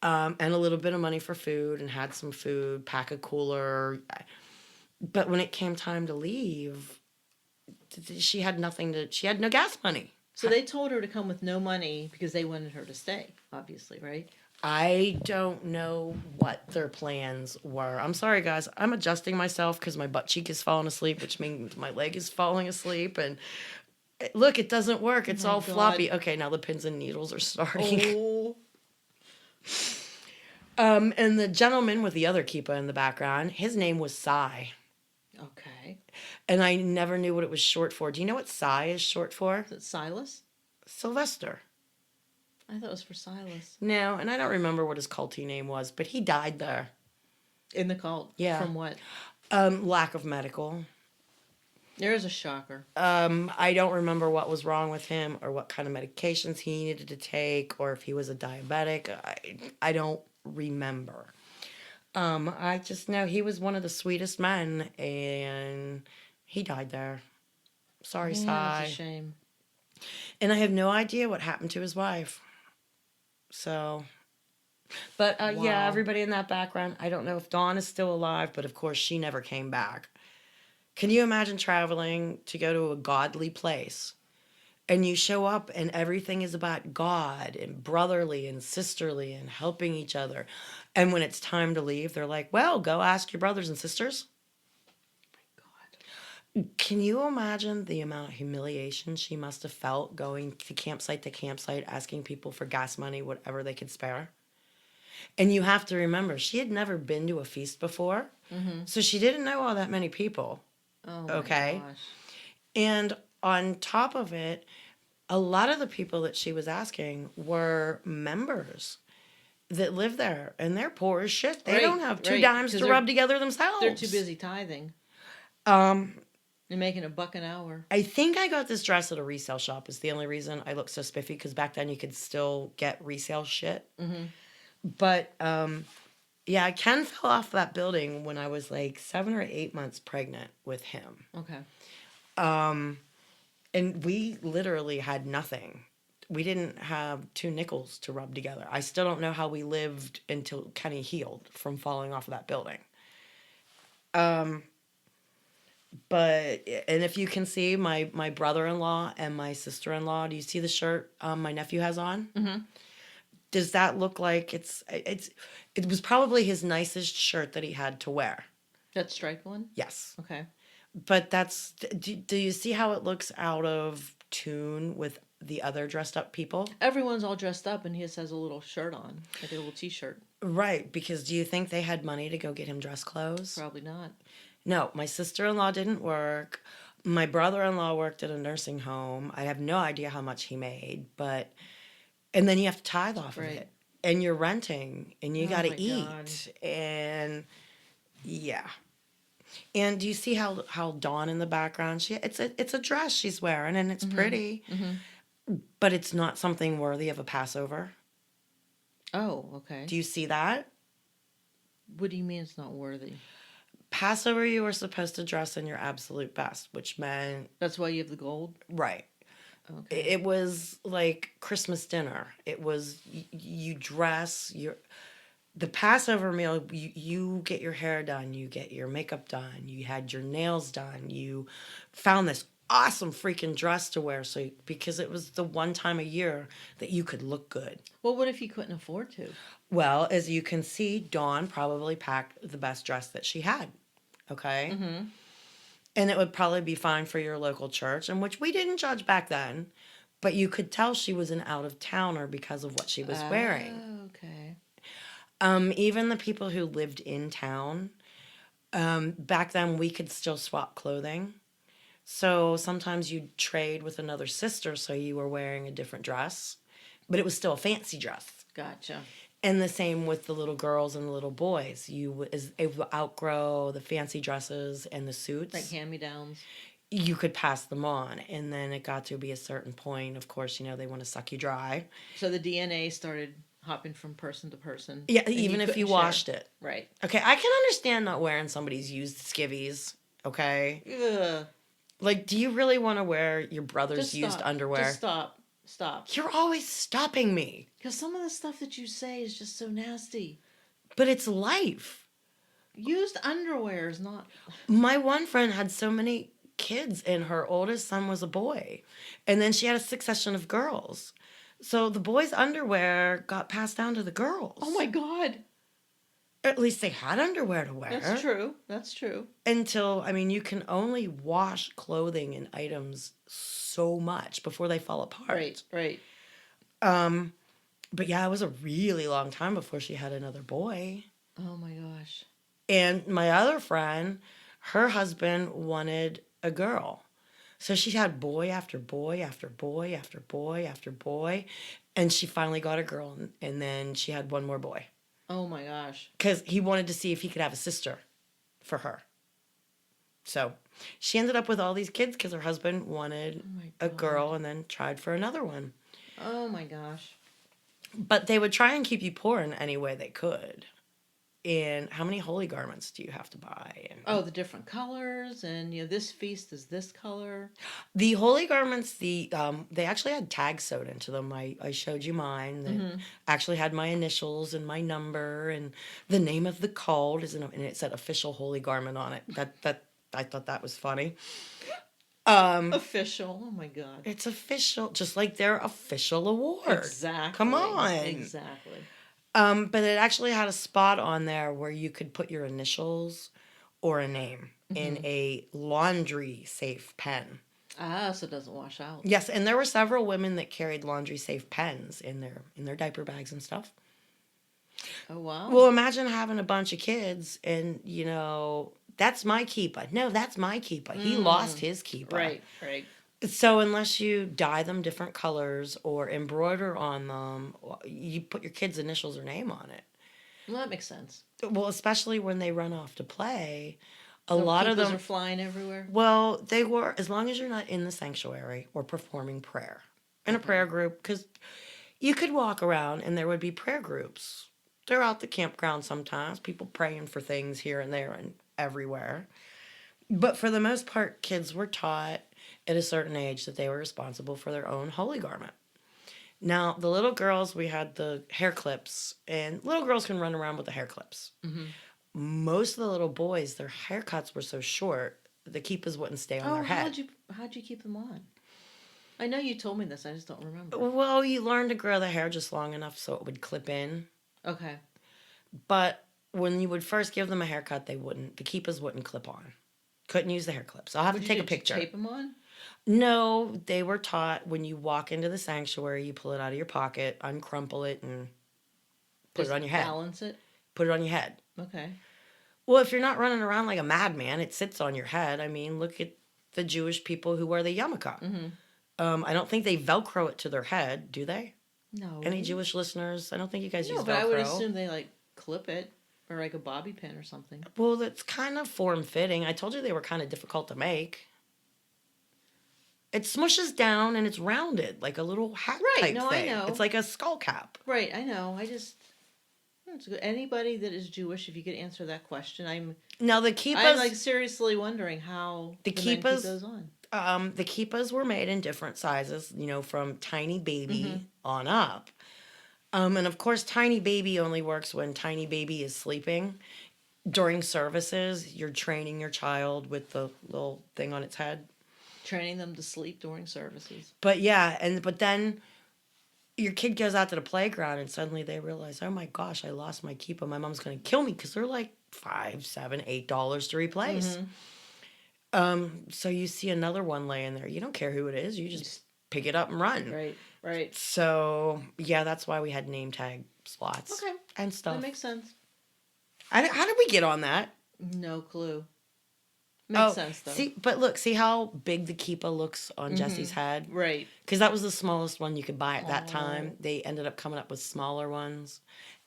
And a little bit of money for food and had some food, pack a cooler. But when it came time to leave, she had no gas money. So they told her to come with no money because they wanted her to stay, obviously, right? I don't know what their plans were. I'm sorry, guys. I'm adjusting myself because my butt cheek is falling asleep, which means my leg is falling asleep. And look, it doesn't work. It's all God. floppy. Okay, now the pins and needles are starting. Oh. And the gentleman with the other keeper in the background, his name was Cy. Okay. And I never knew what it was short for. Do you know what Cy is short for? Is it Silas? Sylvester. I thought it was for Silas. No, and I don't remember what his culty name was, but he died there. In the cult? Yeah. From what? Lack of medical. There's a shocker. I don't remember what was wrong with him or what kind of medications he needed to take or if he was a diabetic. I don't remember. I just know he was one of the sweetest men and he died there. Sorry, Yeah, Cy. that's a shame. And I have no idea what happened to his wife. So, but yeah, Wow. everybody in that background, I don't know if Dawn is still alive, but of course she never came back. Can you imagine traveling to go to a godly place and you show up and everything is about God and brotherly and sisterly and helping each other. And when it's time to leave, they're like, well, go ask your brothers and sisters. God. Can you imagine the amount of humiliation she must have felt going to campsite, asking people for gas money, whatever they could spare? And you have to remember, she had never been to a feast before, so she didn't know all that many people. Oh my Okay. gosh. And on top of it, a lot of the people that she was asking were members that live there, and they're poor as shit. They Right, don't have two right, dimes 'cause to they're- rub together themselves. They're too busy tithing. Um, They're making $1 an hour. I think I got this dress at a resale shop. Is the only reason I look so spiffy because back then you could still get resale shit. Mm-hmm. But yeah, Ken fell off that building when I was like 7 or 8 months pregnant with him. Okay. And we literally had nothing. We didn't have 2 nickels to rub together. I still don't know how we lived until Kenny healed from falling off of that building. But, and if you can see my brother-in-law and my sister-in-law, do you see the shirt my nephew has on? Mm-hmm. Does that look like it was probably his nicest shirt that he had to wear? That striped one? Yes. Okay. But that's, do you see how it looks out of tune with the other dressed up people? Everyone's all dressed up and he just has a little shirt on, like a little t-shirt. Right, because do you think they had money to go get him dress clothes? Probably not. No, my sister-in-law didn't work. My brother-in-law worked at a nursing home. I have no idea how much he made, but, and then you have to tithe off of Right. it. And you're renting, and you Oh got my to eat. God. And yeah. And do you see how Dawn in the background? It's a dress she's wearing, and it's pretty, but it's not something worthy of a Passover. Oh, okay. Do you see that? What do you mean it's not worthy? Passover, you were supposed to dress in your absolute best, which meant That's why you have the gold? right. Okay. It was like Christmas dinner. It was you dress the Passover meal. You get your hair done, you get your makeup done, you had your nails done, you found this awesome freaking dress to wear. So because it was the one time a year that you could look good. Well, what if you couldn't afford to? Well, as you can see, Dawn probably packed the best dress that she had. Okay. Mm-hmm. And it would probably be fine for your local church, and which we didn't judge back then, but you could tell she was an out-of-towner because of what she was wearing. Okay. Even the people who lived in town, back then we could still swap clothing. So sometimes you'd trade with another sister, so you were wearing a different dress, but it was still a fancy dress. Gotcha. And the same with the little girls and the little boys. It would outgrow the fancy dresses and the suits. Like hand-me-downs. You could pass them on. And then it got to be a certain point. Of course, they want to suck you dry. So the DNA started hopping from person to person. Yeah, and even if you couldn't share. washed it. Right. Okay, I can understand not wearing somebody's used skivvies. Okay? Ugh. Like, do you really want to wear your brother's Just used stop. underwear? Just stop. Stop. You're always stopping me. Because some of the stuff that you say is just so nasty. But it's life. Used underwear is not... My one friend had so many kids, and her oldest son was a boy. And then she had a succession of girls. So the boys' underwear got passed down to the girls. Oh my God. At least they had underwear to wear. That's true. That's true. Until, I mean, you can only wash clothing and items so much before they fall apart. Right, right. But yeah, it was a really long time before she had another boy. Oh my gosh. And my other friend, her husband wanted a girl. So she had boy after boy after boy after boy after boy. And she finally got a girl. And then she had one more boy. Oh my gosh. Because he wanted to see if he could have a sister for her. So she ended up with all these kids because her husband wanted a girl and then tried for another one. Oh my gosh. But they would try and keep you poor in any way they could. And how many holy garments do you have to buy? And Oh, the different colors, and this feast is this color. the holy garments, they actually had tags sewed into them. I showed you mine. That actually had my initials and my number and the name of the cult, and it said official holy garment on it. That I thought that was funny. Official. Oh my God. It's official, just like their official award. Exactly. Come on. Exactly. But it actually had a spot on there where you could put your initials or a name in a laundry safe pen. Ah, so it doesn't wash out. Yes, and there were several women that carried laundry safe pens in their diaper bags and stuff. Oh wow. Well, imagine having a bunch of kids and that's my keeper. No, that's my keeper. He lost his keeper. Right, right. So unless you dye them different colors or embroider on them, you put your kid's initials or name on it. Well, that makes sense. Well, especially when they run off to play, a lot of them are flying everywhere. Well, they were, as long as you're not in the sanctuary or performing prayer in a prayer group, because you could walk around and there would be prayer groups. They're out the campground sometimes, people praying for things here and there and everywhere. But for the most part, kids were taught at a certain age that they were responsible for their own holy garment. Now, the little girls, we had the hair clips, and little girls can run around with the hair clips. Most of the little boys, their haircuts were so short, the kippas wouldn't stay on their head. How'd you keep them on? I know you told me this, I just don't remember. Well, you learn to grow the hair just long enough so it would clip in. Okay. But when you would first give them a haircut, the kippas wouldn't clip on. Couldn't use the hair clips. I'll have to take a picture. Tape them on? No, they were taught when you walk into the sanctuary, you pull it out of your pocket, uncrumple it, and put it on your head. Balance it? Put it on your head. Okay. Well, if you're not running around like a madman, it sits on your head. I mean, look at the Jewish people who wear the yarmulke. I don't think they Velcro it to their head, do they? No. Any Jewish listeners? I don't think you guys use Velcro. No, but I would assume they clip it or like a bobby pin or something. Well, that's kind of form-fitting. I told you they were kind of difficult to make. It smushes down and it's rounded like a little hat type thing. I know. It's like a skull cap. Right, I know. It's good. Anybody that is Jewish, if you could answer that question, Now the kippas. I'm seriously wondering how the men keep kippas those on. The kippas were made in different sizes. From tiny baby on up. And of course, tiny baby only works when tiny baby is sleeping. During services, you're training your child with the little thing on its head. Training them to sleep during services. But yeah, but then your kid goes out to the playground and suddenly they realize, oh my gosh, I lost my keeper. My mom's going to kill me because they're like $5, $7, $8 to replace. So you see another one laying there. You don't care who it is. You just pick it up and run. Right, right. So yeah, that's why we had name tag slots and stuff. That makes sense. How did we get on that? No clue. Makes sense, though. See how big the kippah looks on Jesse's head? Right. Because that was the smallest one you could buy at that time. They ended up coming up with smaller ones.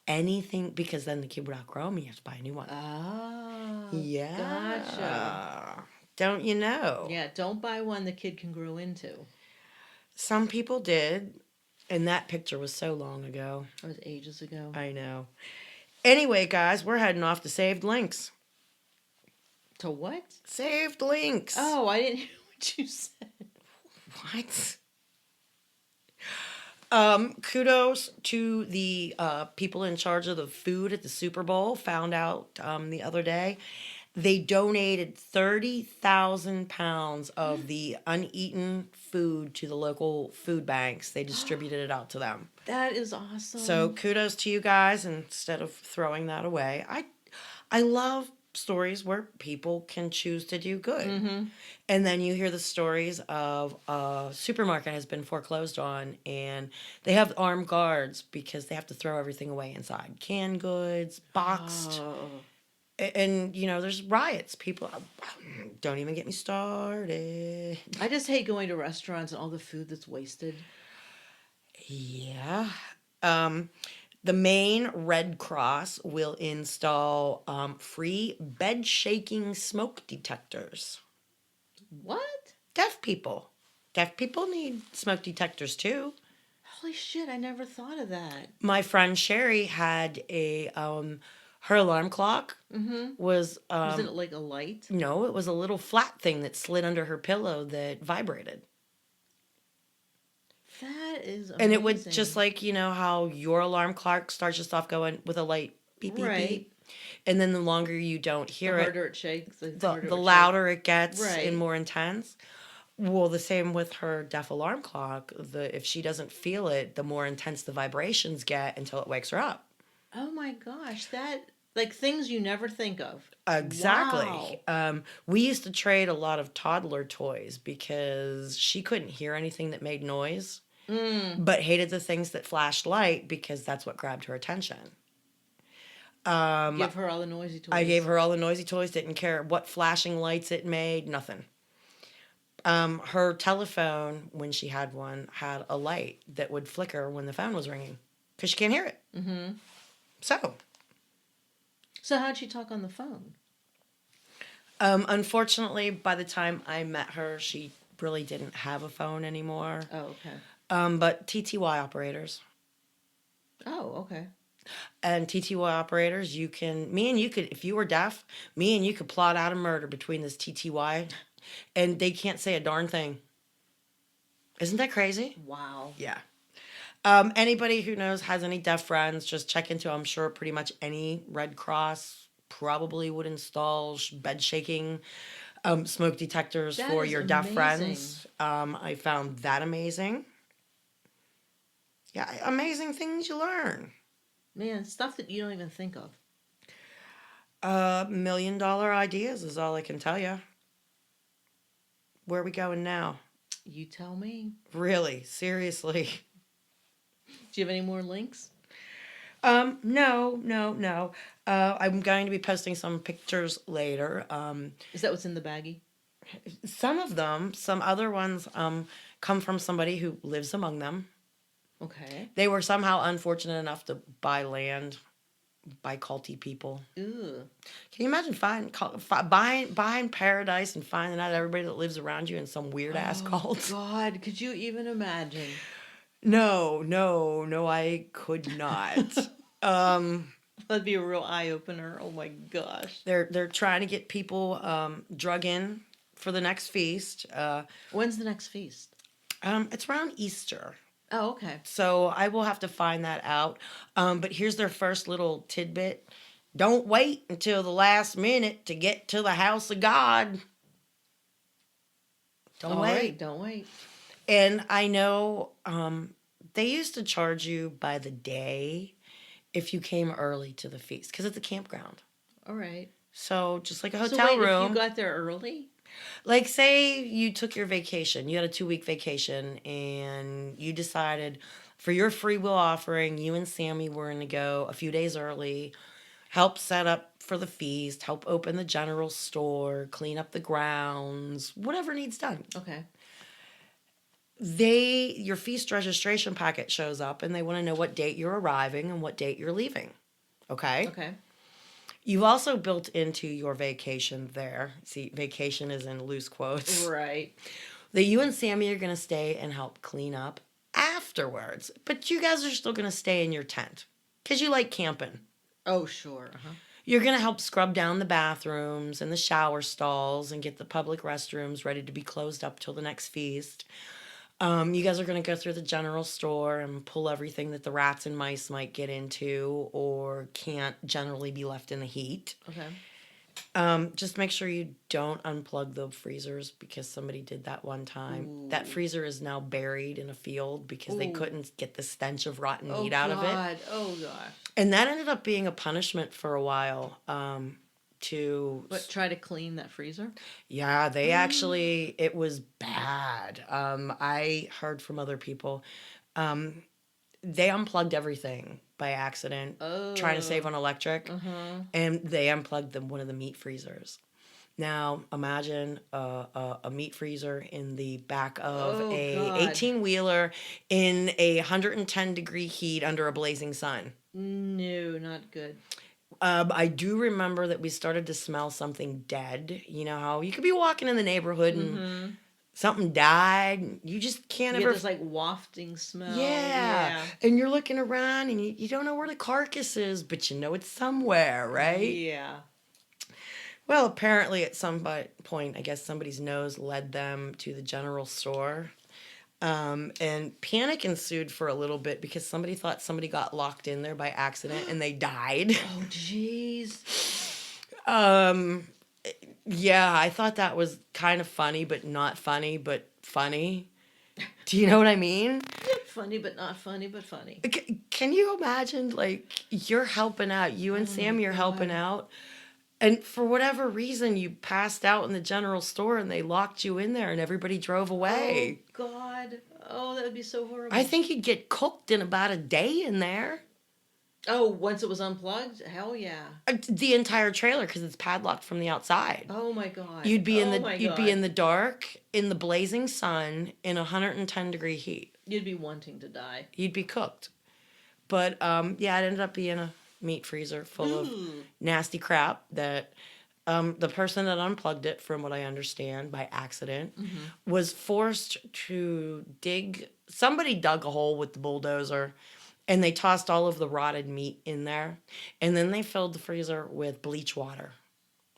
Anything, because then the kid would outgrow them, you have to buy a new one. Ah. Yeah. Gotcha. Don't you know? Yeah, don't buy one the kid can grow into. Some people did, and that picture was so long ago. That was ages ago. I know. Anyway, guys, we're heading off to Saved Links. To what? Saved Links. Oh, I didn't hear what you said. What? Kudos to the people in charge of the food at the Super Bowl. Found out the other day. They donated 30,000 pounds of the uneaten food to the local food banks. They distributed it out to them. That is awesome. So kudos to you guys. Instead of throwing that away, I love stories where people can choose to do good. And then you hear the stories of a supermarket has been foreclosed on, and they have armed guards because they have to throw everything away inside. Canned goods, boxed. Oh. And, you know, there's riots. People, don't even get me started. I just hate going to restaurants and all the food that's wasted. Yeah. The Maine Red Cross will install free bed shaking smoke detectors. What? Deaf people. Deaf people need smoke detectors too. Holy shit, I never thought of that. My friend Sherry had a her alarm clock was Wasn't it like a light? no, it was a little flat thing that slid under her pillow that vibrated. That is amazing. And it would just like, you know, how your alarm clock starts just off going with a light beep, beep, Right. beep. And then the longer you don't the hear it, harder it shakes. the louder it gets Right. and more intense. Well, the same with her deaf alarm clock. If she doesn't feel it, the more intense the vibrations get until it wakes her up. Oh my gosh, that like things you never think of. Exactly. Wow. We used to trade a lot of toddler toys because she couldn't hear anything that made noise, but hated the things that flashed light because that's what grabbed her attention. Give her all the noisy toys. I gave her all the noisy toys, didn't care what flashing lights it made, nothing. Her telephone, when she had one, had a light that would flicker when the phone was ringing because she can't hear it. So how'd she talk on the phone? Unfortunately, by the time I met her, she really didn't have a phone anymore. Oh, okay. But TTY operators. Oh, okay. And TTY operators, me and you could, if you were deaf, me and you could plot out a murder between this TTY, and they can't say a darn thing. Isn't that crazy? Wow. Yeah. Anybody who knows has any deaf friends, just check into. I'm sure pretty much any Red Cross probably would install bed shaking smoke detectors That for is your deaf amazing. friends. I found that amazing. Yeah, amazing things you learn. Man, stuff that you don't even think of. $1 million ideas is all I can tell you. Where are we going now? You tell me. Really, seriously. Do you have any more links? No. I'm going to be posting some pictures later. Is that what's in the baggie? Some of them, some other ones, come from somebody who lives among them. Okay. They were somehow unfortunate enough to buy land by culty people. Ooh. Can you imagine buying paradise and finding out everybody that lives around you in some weird ass cult? God, could you even imagine? No, I could not. That'd be a real eye opener. Oh my gosh. They're trying to get people drug in for the next feast. When's the next feast? It's around Easter. Oh, okay. So I will have to find that out. But here's their first little tidbit. Don't wait until the last minute to get to the house of God. Don't wait. Right, don't wait. And I know they used to charge you by the day if you came early to the feast because it's a campground. All right. So just like a So hotel wait, room. if you got there early? Like, say you took your vacation, you had a 2-week vacation, and you decided for your free will offering, you and Sammy were going to go a few days early, help set up for the feast, help open the general store, clean up the grounds, whatever needs done. Okay. Your feast registration packet shows up, and they want to know what date you're arriving and what date you're leaving. Okay? Okay. You've also built into your vacation there. See, vacation is in loose quotes. Right. That you and Sammy are going to stay and help clean up afterwards. But you guys are still going to stay in your tent because you like camping. Oh, sure. Uh-huh. You're going to help scrub down the bathrooms and the shower stalls and get the public restrooms ready to be closed up till the next feast. You guys are going to go through the general store and pull everything that the rats and mice might get into or can't generally be left in the heat. Okay. Just make sure you don't unplug the freezers because somebody did that one time. That freezer is now buried in a field because they Ooh. couldn't get the stench of rotten Oh meat out of it. God. Oh gosh. And that ended up being a punishment for a while. To But try to clean that freezer. Yeah, they actually, it was bad. I heard from other people. They unplugged everything by accident, trying to save on electric, and they unplugged one of the meat freezers. Now imagine a meat freezer in the back of Oh, a God. 18-wheeler in a 110-degree heat under a blazing sun. No, not good. I do remember that we started to smell something dead. You know how you could be walking in the neighborhood and something died. You just can't You ever. get this like wafting smell. Yeah. And you're looking around and you don't know where the carcass is, but you know it's somewhere, right? Yeah. Well, apparently at some point, I guess somebody's nose led them to the general store. And panic ensued for a little bit because somebody thought somebody got locked in there by accident and they died. Oh jeez. Yeah, I thought that was kind of funny, but not funny, but funny. Do you know what I mean? Funny, but not funny, but funny. Can you imagine, like, you're helping out, you and Sam, you're helping God. out, and for whatever reason, you passed out in the general store and they locked you in there and everybody drove away. Oh God. Oh, that would be so horrible. I think you'd get cooked in about a day in there. Oh, once it was unplugged? Hell yeah. The entire trailer, because it's padlocked from the outside. Oh my God. You'd be Oh in the dark, in the blazing sun, in 110-degree heat. You'd be wanting to die. You'd be cooked. But yeah, it ended up being a meat freezer full of nasty crap that the person that unplugged it, from what I understand, by accident, was forced to dig. Somebody dug a hole with the bulldozer and they tossed all of the rotted meat in there. And then they filled the freezer with bleach water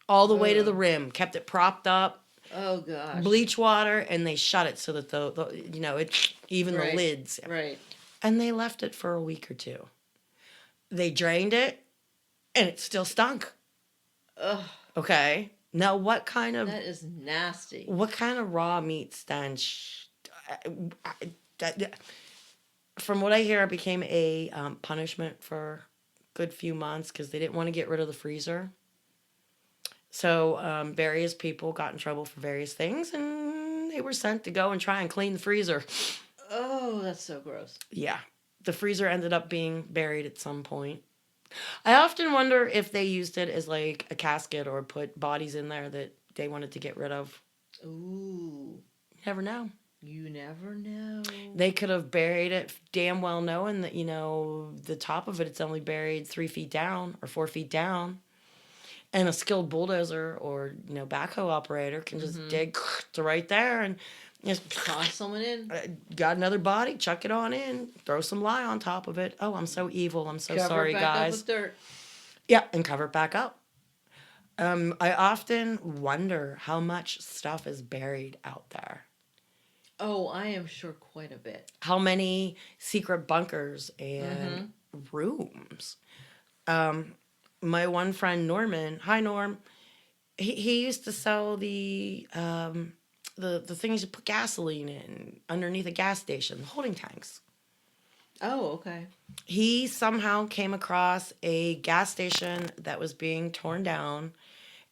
all the way to the rim, kept it propped up. Oh gosh. Bleach water, and they shut it so that even the lids. Right. And they left it for a week or two. They drained it, and it still stunk. Ugh. Okay. Now, That is nasty. what kind of raw meat stench? From what I hear, it became a punishment for a good few months because they didn't want to get rid of the freezer. So various people got in trouble for various things, and they were sent to go and try and clean the freezer. Oh, that's so gross. Yeah. The freezer ended up being buried at some point. I often wonder if they used it as like a casket or put bodies in there that they wanted to get rid of. Ooh. Never know. You never know. They could have buried it damn well knowing that, the top of it's only buried 3 feet down or 4 feet down. And a skilled bulldozer or, backhoe operator can just dig to right there and just Toss someone in. got another body, chuck it on in, throw some lye on top of it. Oh, I'm so evil. I'm so Cover sorry, it back guys. up with dirt. Yeah, and cover it back up. I often wonder how much stuff is buried out there. Oh, I am sure quite a bit. How many secret bunkers and rooms. My one friend Norman, hi Norm, he used to sell the things you put gasoline in underneath a gas station, the holding tanks. Oh, okay. He somehow came across a gas station that was being torn down,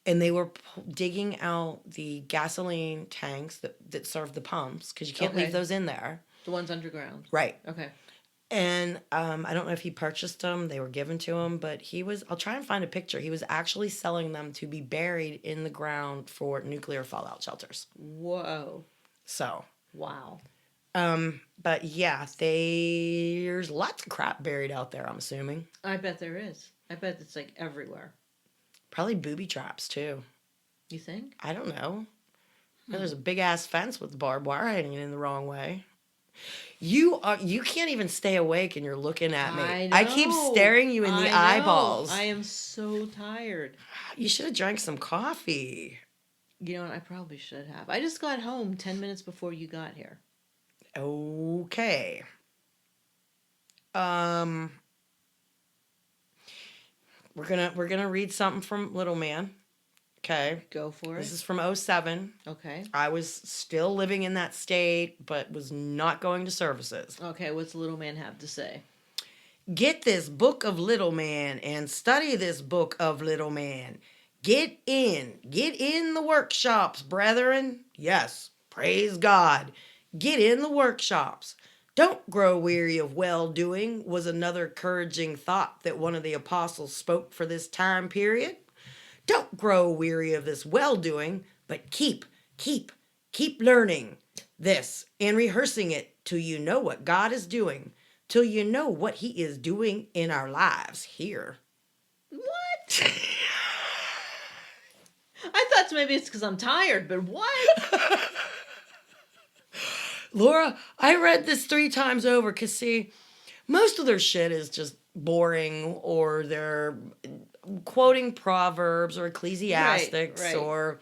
and they were digging out the gasoline tanks that serve the pumps, because you can't leave those in there. The ones underground. Right. Okay. And I don't know if he purchased them, they were given to him, but I'll try and find a picture. He was actually selling them to be buried in the ground for nuclear fallout shelters. Whoa. So. Wow. But yeah, there's lots of crap buried out there, I'm assuming. I bet there is. I bet it's like everywhere. Probably booby traps too. You think? I don't know. There's a big ass fence with barbed wire hanging in the wrong way. You can't even stay awake and you're looking at me. I keep staring you in the eyeballs. I am so tired. You should have drank some coffee. You know what? I probably should have. I just got home 10 minutes before you got here. Okay. We're gonna read something from Little Man. Okay. Go for This it. is from '07. Okay. I was still living in that state, but was not going to services. Okay, what's the little man have to say? Get this book of Little Man and study this book of Little Man. Get in the workshops, brethren. Yes, praise God. Get in the workshops. Don't grow weary of well doing, was another encouraging thought that one of the apostles spoke for this time period. Don't grow weary of this well doing, but keep learning this and rehearsing it till you know what God is doing, till you know what He is doing in our lives here. What? I thought maybe it's because I'm tired, but what? Laura, I read this 3 times over because, see, most of their shit is just boring, or they're quoting Proverbs or Ecclesiastics right. or...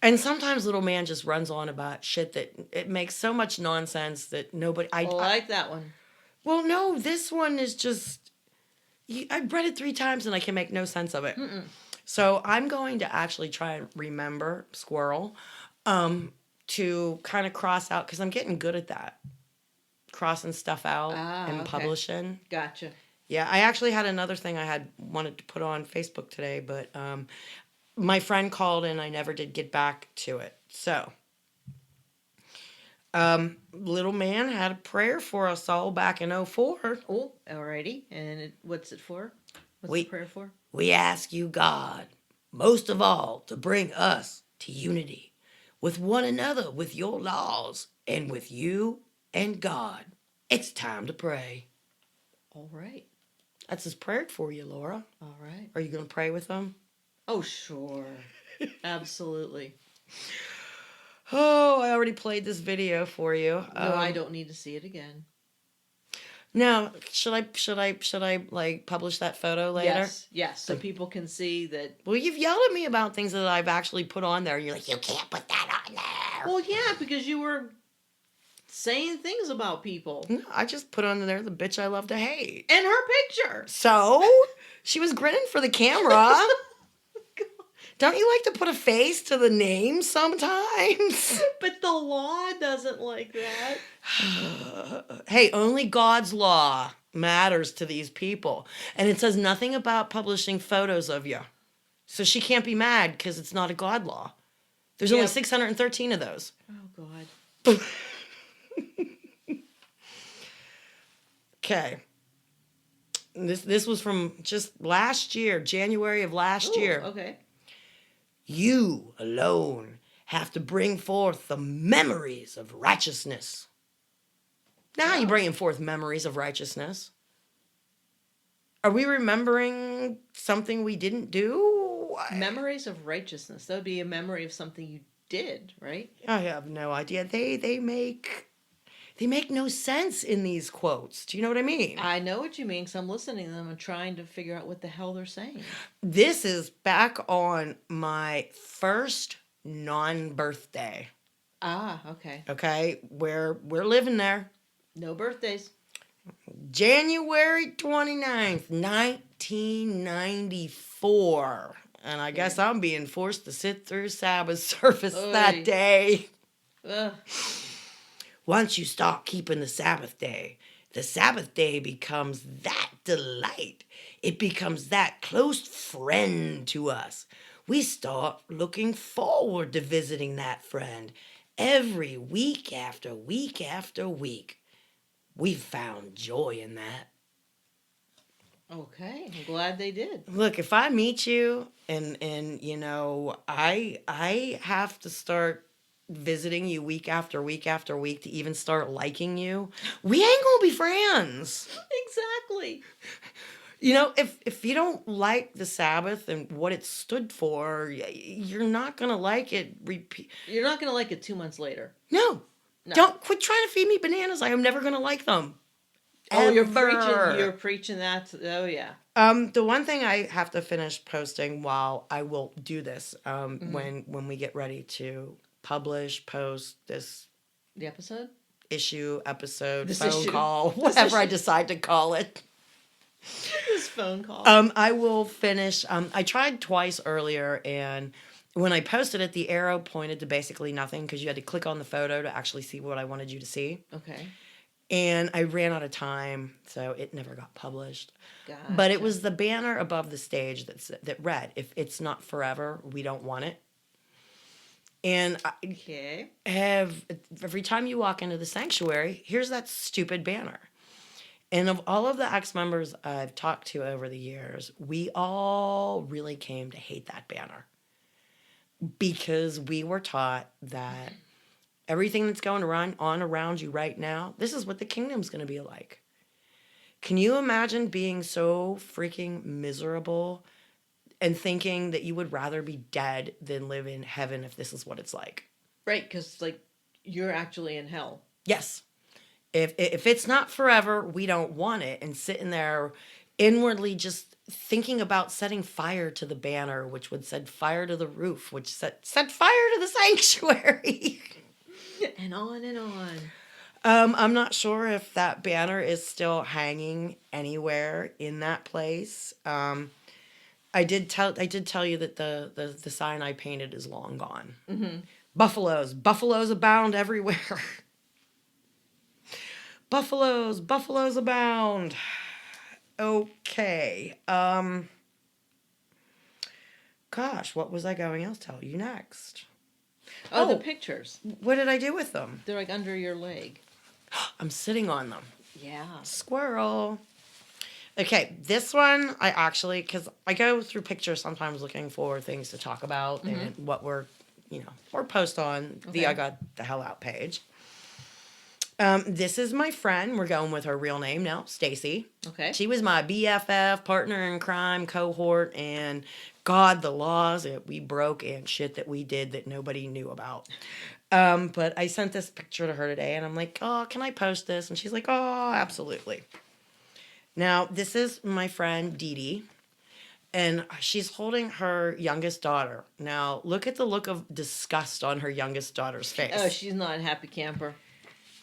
And sometimes Little Man just runs on about shit that it makes so much nonsense that nobody... I like that one. Well, no, this one is just... I read it 3 times and I can make no sense of it. Mm-mm. So I'm going to actually try and remember, squirrel, to kind of cross out, because I'm getting good at that. Crossing stuff out and okay. publishing. Gotcha. Yeah, I actually had another thing I had wanted to put on Facebook today, but my friend called and I never did get back to it. So, Little Man had a prayer for us all back in '04. Oh, alrighty. And what's it for? What's the prayer for? We ask you, God, most of all, to bring us to unity with one another, with your laws, and with you and God. It's time to pray. All right. That's his prayer for you, Laura. All right. Are you going to pray with him? Oh, sure. Absolutely. Oh, I already played this video for you. No, I don't need to see it again. Now, should I like publish that photo later? Yes, so people can see that. Well, you've yelled at me about things that I've actually put on there. You're like, you can't put that on there. Well, yeah, because you were saying things about people. No, I just put on there the bitch I love to hate. And her picture. So, she was grinning for the camera. Don't you like to put a face to the name sometimes? But the law doesn't like that. Hey, only God's law matters to these people. And it says nothing about publishing photos of you. So she can't be mad because it's not a God law. There's only 613 of those. Oh, God. Okay. This was from just last year, January of last year. Okay. You alone have to bring forth the memories of righteousness. Now, how are you bringing forth memories of righteousness? Are we remembering something we didn't do? Memories of righteousness. That would be a memory of something you did, right? I have no idea. They make no sense in these quotes. Do you know what I mean? I know what you mean, because I'm listening to them and trying to figure out what the hell they're saying. This is back on my first non-birthday. Ah, okay. Okay, we're living there. No birthdays. January 29th, 1994. And I guess I'm being forced to sit through Sabbath service that day. Ugh. Once you start keeping the Sabbath day becomes that delight. It becomes that close friend to us. We start looking forward to visiting that friend every week after week after week. We've found joy in that. Okay, I'm glad they did. Look, if I meet you and you know, I have to start visiting you week after week after week to even start liking you, we ain't gonna be friends. Exactly. You know, if you don't like the Sabbath and what it stood for, you're not gonna like it. You're not gonna like it 2 months later. No. No. Don't quit trying to feed me bananas. I am never gonna like them. Oh, Ever. you're preaching that. Oh, yeah. The one thing I have to finish posting while I will do this, when we get ready to post this The episode? episode, This phone issue. call, This whatever I issue. decide to call it. This phone call. I will finish. I tried twice earlier, and when I posted it, the arrow pointed to basically nothing because you had to click on the photo to actually see what I wanted you to see. Okay. And I ran out of time, so it never got published. Gotcha. But it was the banner above the stage that read, "If it's not forever, we don't want it." And I Okay. have every time you walk into the sanctuary, here's that stupid banner. And of all of the ex members I've talked to over the years, we all really came to hate that banner because we were taught that everything that's going on around you right now, this is what the kingdom's going to be like. Can you imagine being so freaking miserable and thinking that you would rather be dead than live in heaven if this is what it's like? Right, because like you're actually in hell. Yes. If it's not forever, we don't want it. And sitting there inwardly just thinking about setting fire to the banner, which would set fire to the roof, which set fire to the sanctuary. And on and on. I'm not sure if that banner is still hanging anywhere in that place. I did tell you that the sign I painted is long gone. Mm-hmm. Buffaloes abound everywhere. Buffaloes abound. Okay. Gosh, what was I going else tell you next? Oh, the pictures. What did I do with them? They're like under your leg. I'm sitting on them. Yeah. Squirrel. Okay, this one I actually, because I go through pictures sometimes looking for things to talk about and what we're or post on the I Got the Hell Out page. This is my friend. We're going with her real name now, Stacy. Okay. She was my BFF, partner in crime, cohort, and God, the laws that we broke and shit that we did that nobody knew about. But I sent this picture to her today, and I'm like, oh, can I post this? And she's like, oh, absolutely. Now, this is my friend, Dee Dee, and she's holding her youngest daughter. Now, look at the look of disgust on her youngest daughter's face. Oh, she's not a happy camper.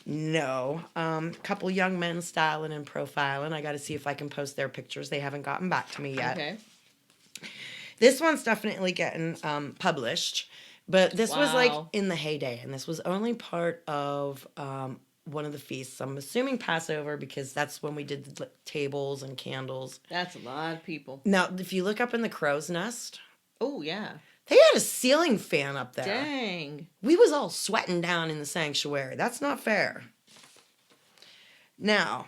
No. A couple young men styling and profiling. I got to see if I can post their pictures. They haven't gotten back to me yet. Okay. This one's definitely getting published, but this was like Wow. in the heyday, and this was only part of one of the feasts. I'm assuming Passover because that's when we did the tables and candles. That's a lot of people. Now, if you look up in the crow's nest, Oh, yeah. they had a ceiling fan up there. Dang. We was all sweating down in the sanctuary. That's not fair. Now,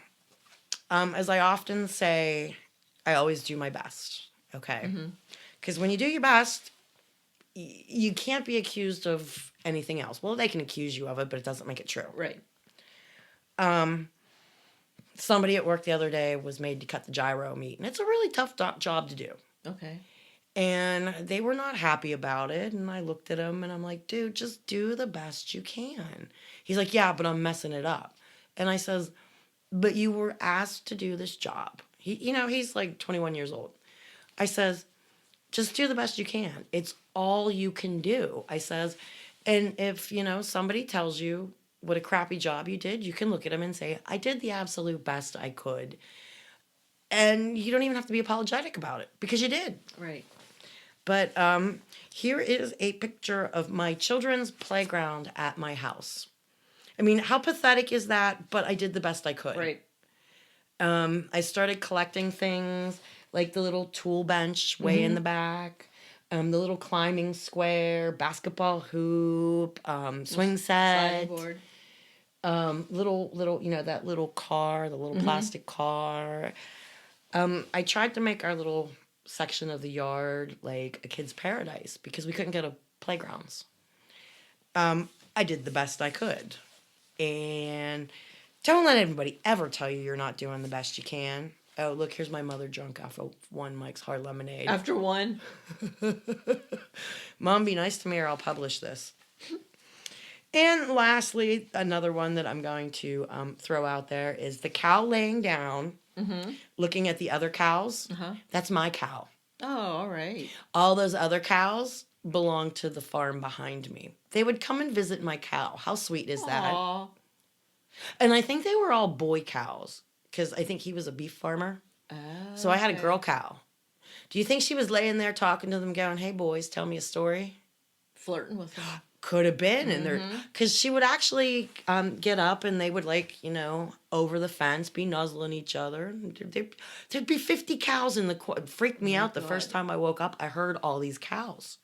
as I often say, I always do my best, okay? Because when you do your best, you can't be accused of anything else. Well, they can accuse you of it, but it doesn't make it true. Right. Somebody at work the other day was made to cut the gyro meat, and it's a really tough job to do. Okay. And they were not happy about it. And I looked at him and I'm like, dude, just do the best you can. He's like, yeah, but I'm messing it up. And I says, but you were asked to do this job. He's like 21 years old. I says, just do the best you can. It's all you can do. I says, and if, somebody tells you what a crappy job you did, you can look at them and say, I did the absolute best I could. And you don't even have to be apologetic about it because you did. Right. But here is a picture of my children's playground at my house. I mean, how pathetic is that? But I did the best I could. Right. I started collecting things like the little tool bench way in the back, the little climbing square, basketball hoop, swing set, Sliding board. little, that little car, the little plastic car. I tried to make our little section of the yard like a kid's paradise because we couldn't get a playgrounds. I did the best I could. And don't let anybody ever tell you you're not doing the best you can. Oh, look, here's my mother drunk off of one Mike's Hard Lemonade. After one. Mom, be nice to me or I'll publish this. And lastly, another one that I'm going to throw out there is the cow laying down, looking at the other cows. That's my cow. Oh, all right. All those other cows belong to the farm behind me. They would come and visit my cow. How sweet is that? Aw. And I think they were all boy cows because I think he was a beef farmer. So I had a Okay. girl cow. Do you think she was laying there talking to them going, hey, boys, tell me a story? Flirting with them. Could have been. And they're, because she would actually get up and they would, like, over the fence be nuzzling each other. There'd be 50 cows in the, it freaked me out the first God. time I woke up. I heard all these cows.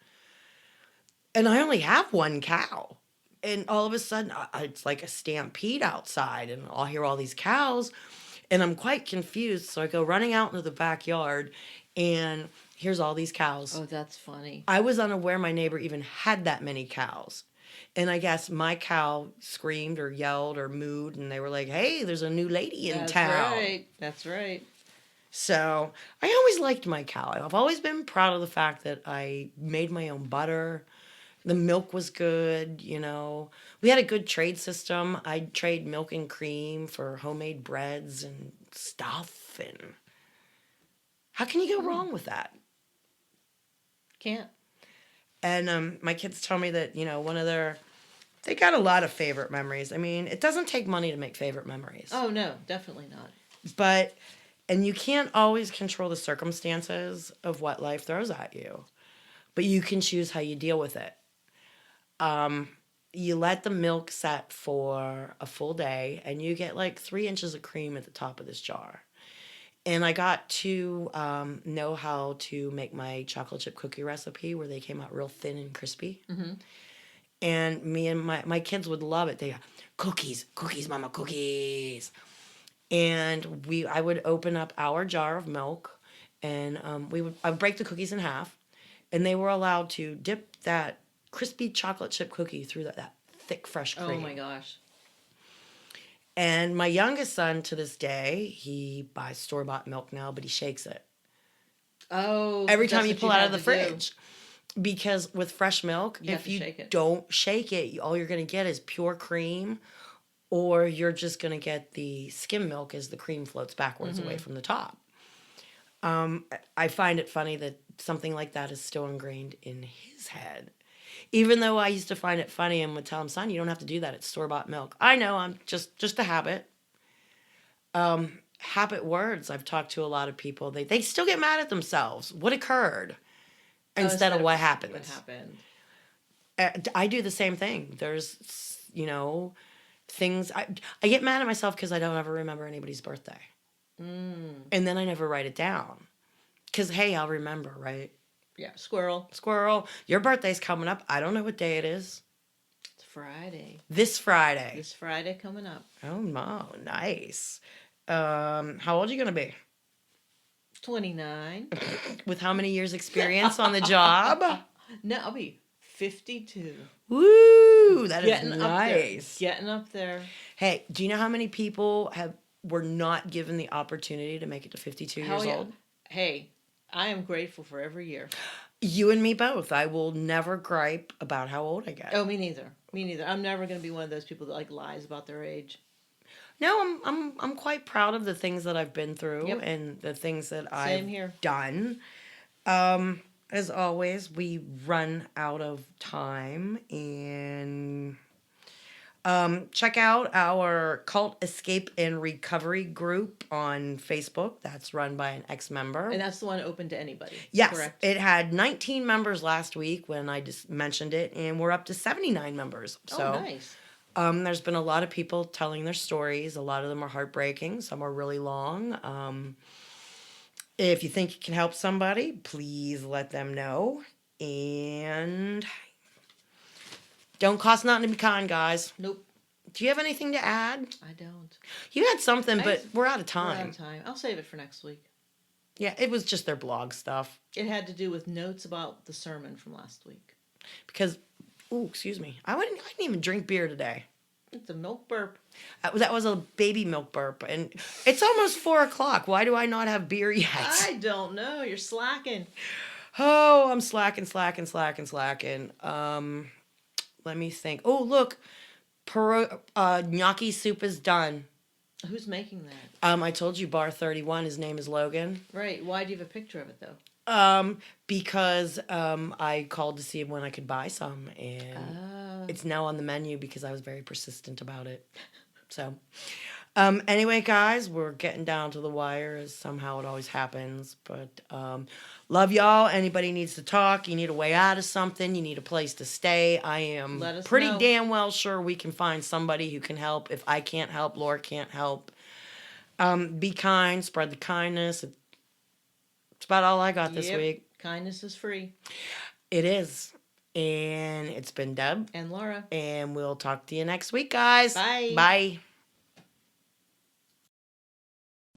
And I only have one cow. And all of a sudden, it's like a stampede outside, and I'll hear all these cows, and I'm quite confused. So I go running out into the backyard, and here's all these cows. Oh, that's funny. I was unaware my neighbor even had that many cows. And I guess my cow screamed or yelled or mooed, and they were like, hey, there's a new lady in That's town. right. That's right. So I always liked my cow. I've always been proud of the fact that I made my own butter. The milk was good, We had a good trade system. I'd trade milk and cream for homemade breads and stuff. And how can you go wrong with that? Can't. And my kids tell me that, they got a lot of favorite memories. I mean, it doesn't take money to make favorite memories. Oh, no, definitely not. And you can't always control the circumstances of what life throws at you. But you can choose how you deal with it. You let the milk set for a full day, and you get like 3 inches of cream at the top of this jar. And I got to know how to make my chocolate chip cookie recipe where they came out real thin and crispy. Mm-hmm. And me and my kids would love it. They go, cookies, mama, cookies. And I would open up our jar of milk, and I would break the cookies in half, and they were allowed to dip that crispy chocolate chip cookie through that thick, fresh cream. Oh, my gosh. And my youngest son, to this day, he buys store-bought milk now, but he shakes it. Oh. Every time that's you what pull out had of the to fridge. Because with fresh milk, You have if to you shake it. don't shake it, all you're going to get is pure cream, or you're just going to get the skim milk as the cream floats backwards away from the top. I find it funny that something like that is still ingrained in his head. Even though I used to find it funny and would tell him, son, you don't have to do that. It's store-bought milk. I know, I'm just a habit. Habit words. I've talked to a lot of people. They still get mad at themselves. What occurred instead of what happened. What happened. I do the same thing. There's, things. I get mad at myself because I don't ever remember anybody's birthday. And then I never write it down. Because, hey, I'll remember, right? Yeah, squirrel. Squirrel, your birthday's coming up. I don't know what day it is. It's Friday. This Friday. This Friday coming up. Oh, no, nice. How old are you going to be? 29. With how many years experience on the job? No, I'll be 52. Woo, that is Getting up there. nice. Getting up there. Hey, do you know how many people were not given the opportunity to make it to 52 Hell years yeah. old? Hey, I am grateful for every year. You and me both. I will never gripe about how old I get. Oh, me neither. Me neither. I'm never going to be one of those people that like lies about their age. No, I'm quite proud of the things that I've been through Yep. and the things that Same I've here. done. As always, we run out of time, and check out our Cult Escape and Recovery group on Facebook. That's run by an ex-member. And that's the one open to anybody. Yes, Correct. it had 19 members last week when I just mentioned it, and we're up to 79 members. So, oh, nice. there's been a lot of people telling their stories. A lot of them are heartbreaking. Some are really long. If you think you can help somebody, please let them know. And don't cost nothing to be kind, guys. Nope, Do you have anything to add? I don't. You had something, but we're out of We're time. out of time. I'll save it for next week. Yeah, it was just their blog stuff. It had to do with notes about the sermon from last week. Because, excuse me, I didn't even drink beer today. It's a milk burp. That was a baby milk burp, and it's almost 4:00. Why do I not have beer yet? I don't know. You're slacking. Oh, I'm slacking. Let me think. Oh, look, gnocchi soup is done. Who's making that? I told you Bar 31. His name is Logan. Right. Why do you have a picture of it, though? Because I called to see when I could buy some, and it's now on the menu because I was very persistent about it. So, Anyway, guys, we're getting down to the wire as somehow it always happens. But love y'all. Anybody needs to talk, you need a way out of something, you need a place to stay. I am Let us pretty know. damn well sure we can find somebody who can help. If I can't help, Laura can't help. Be kind, spread the kindness. It's about all I got this Yep. week. Kindness is free. It is. And it's been Deb. And Laura. And we'll talk to you next week, guys. Bye. Bye.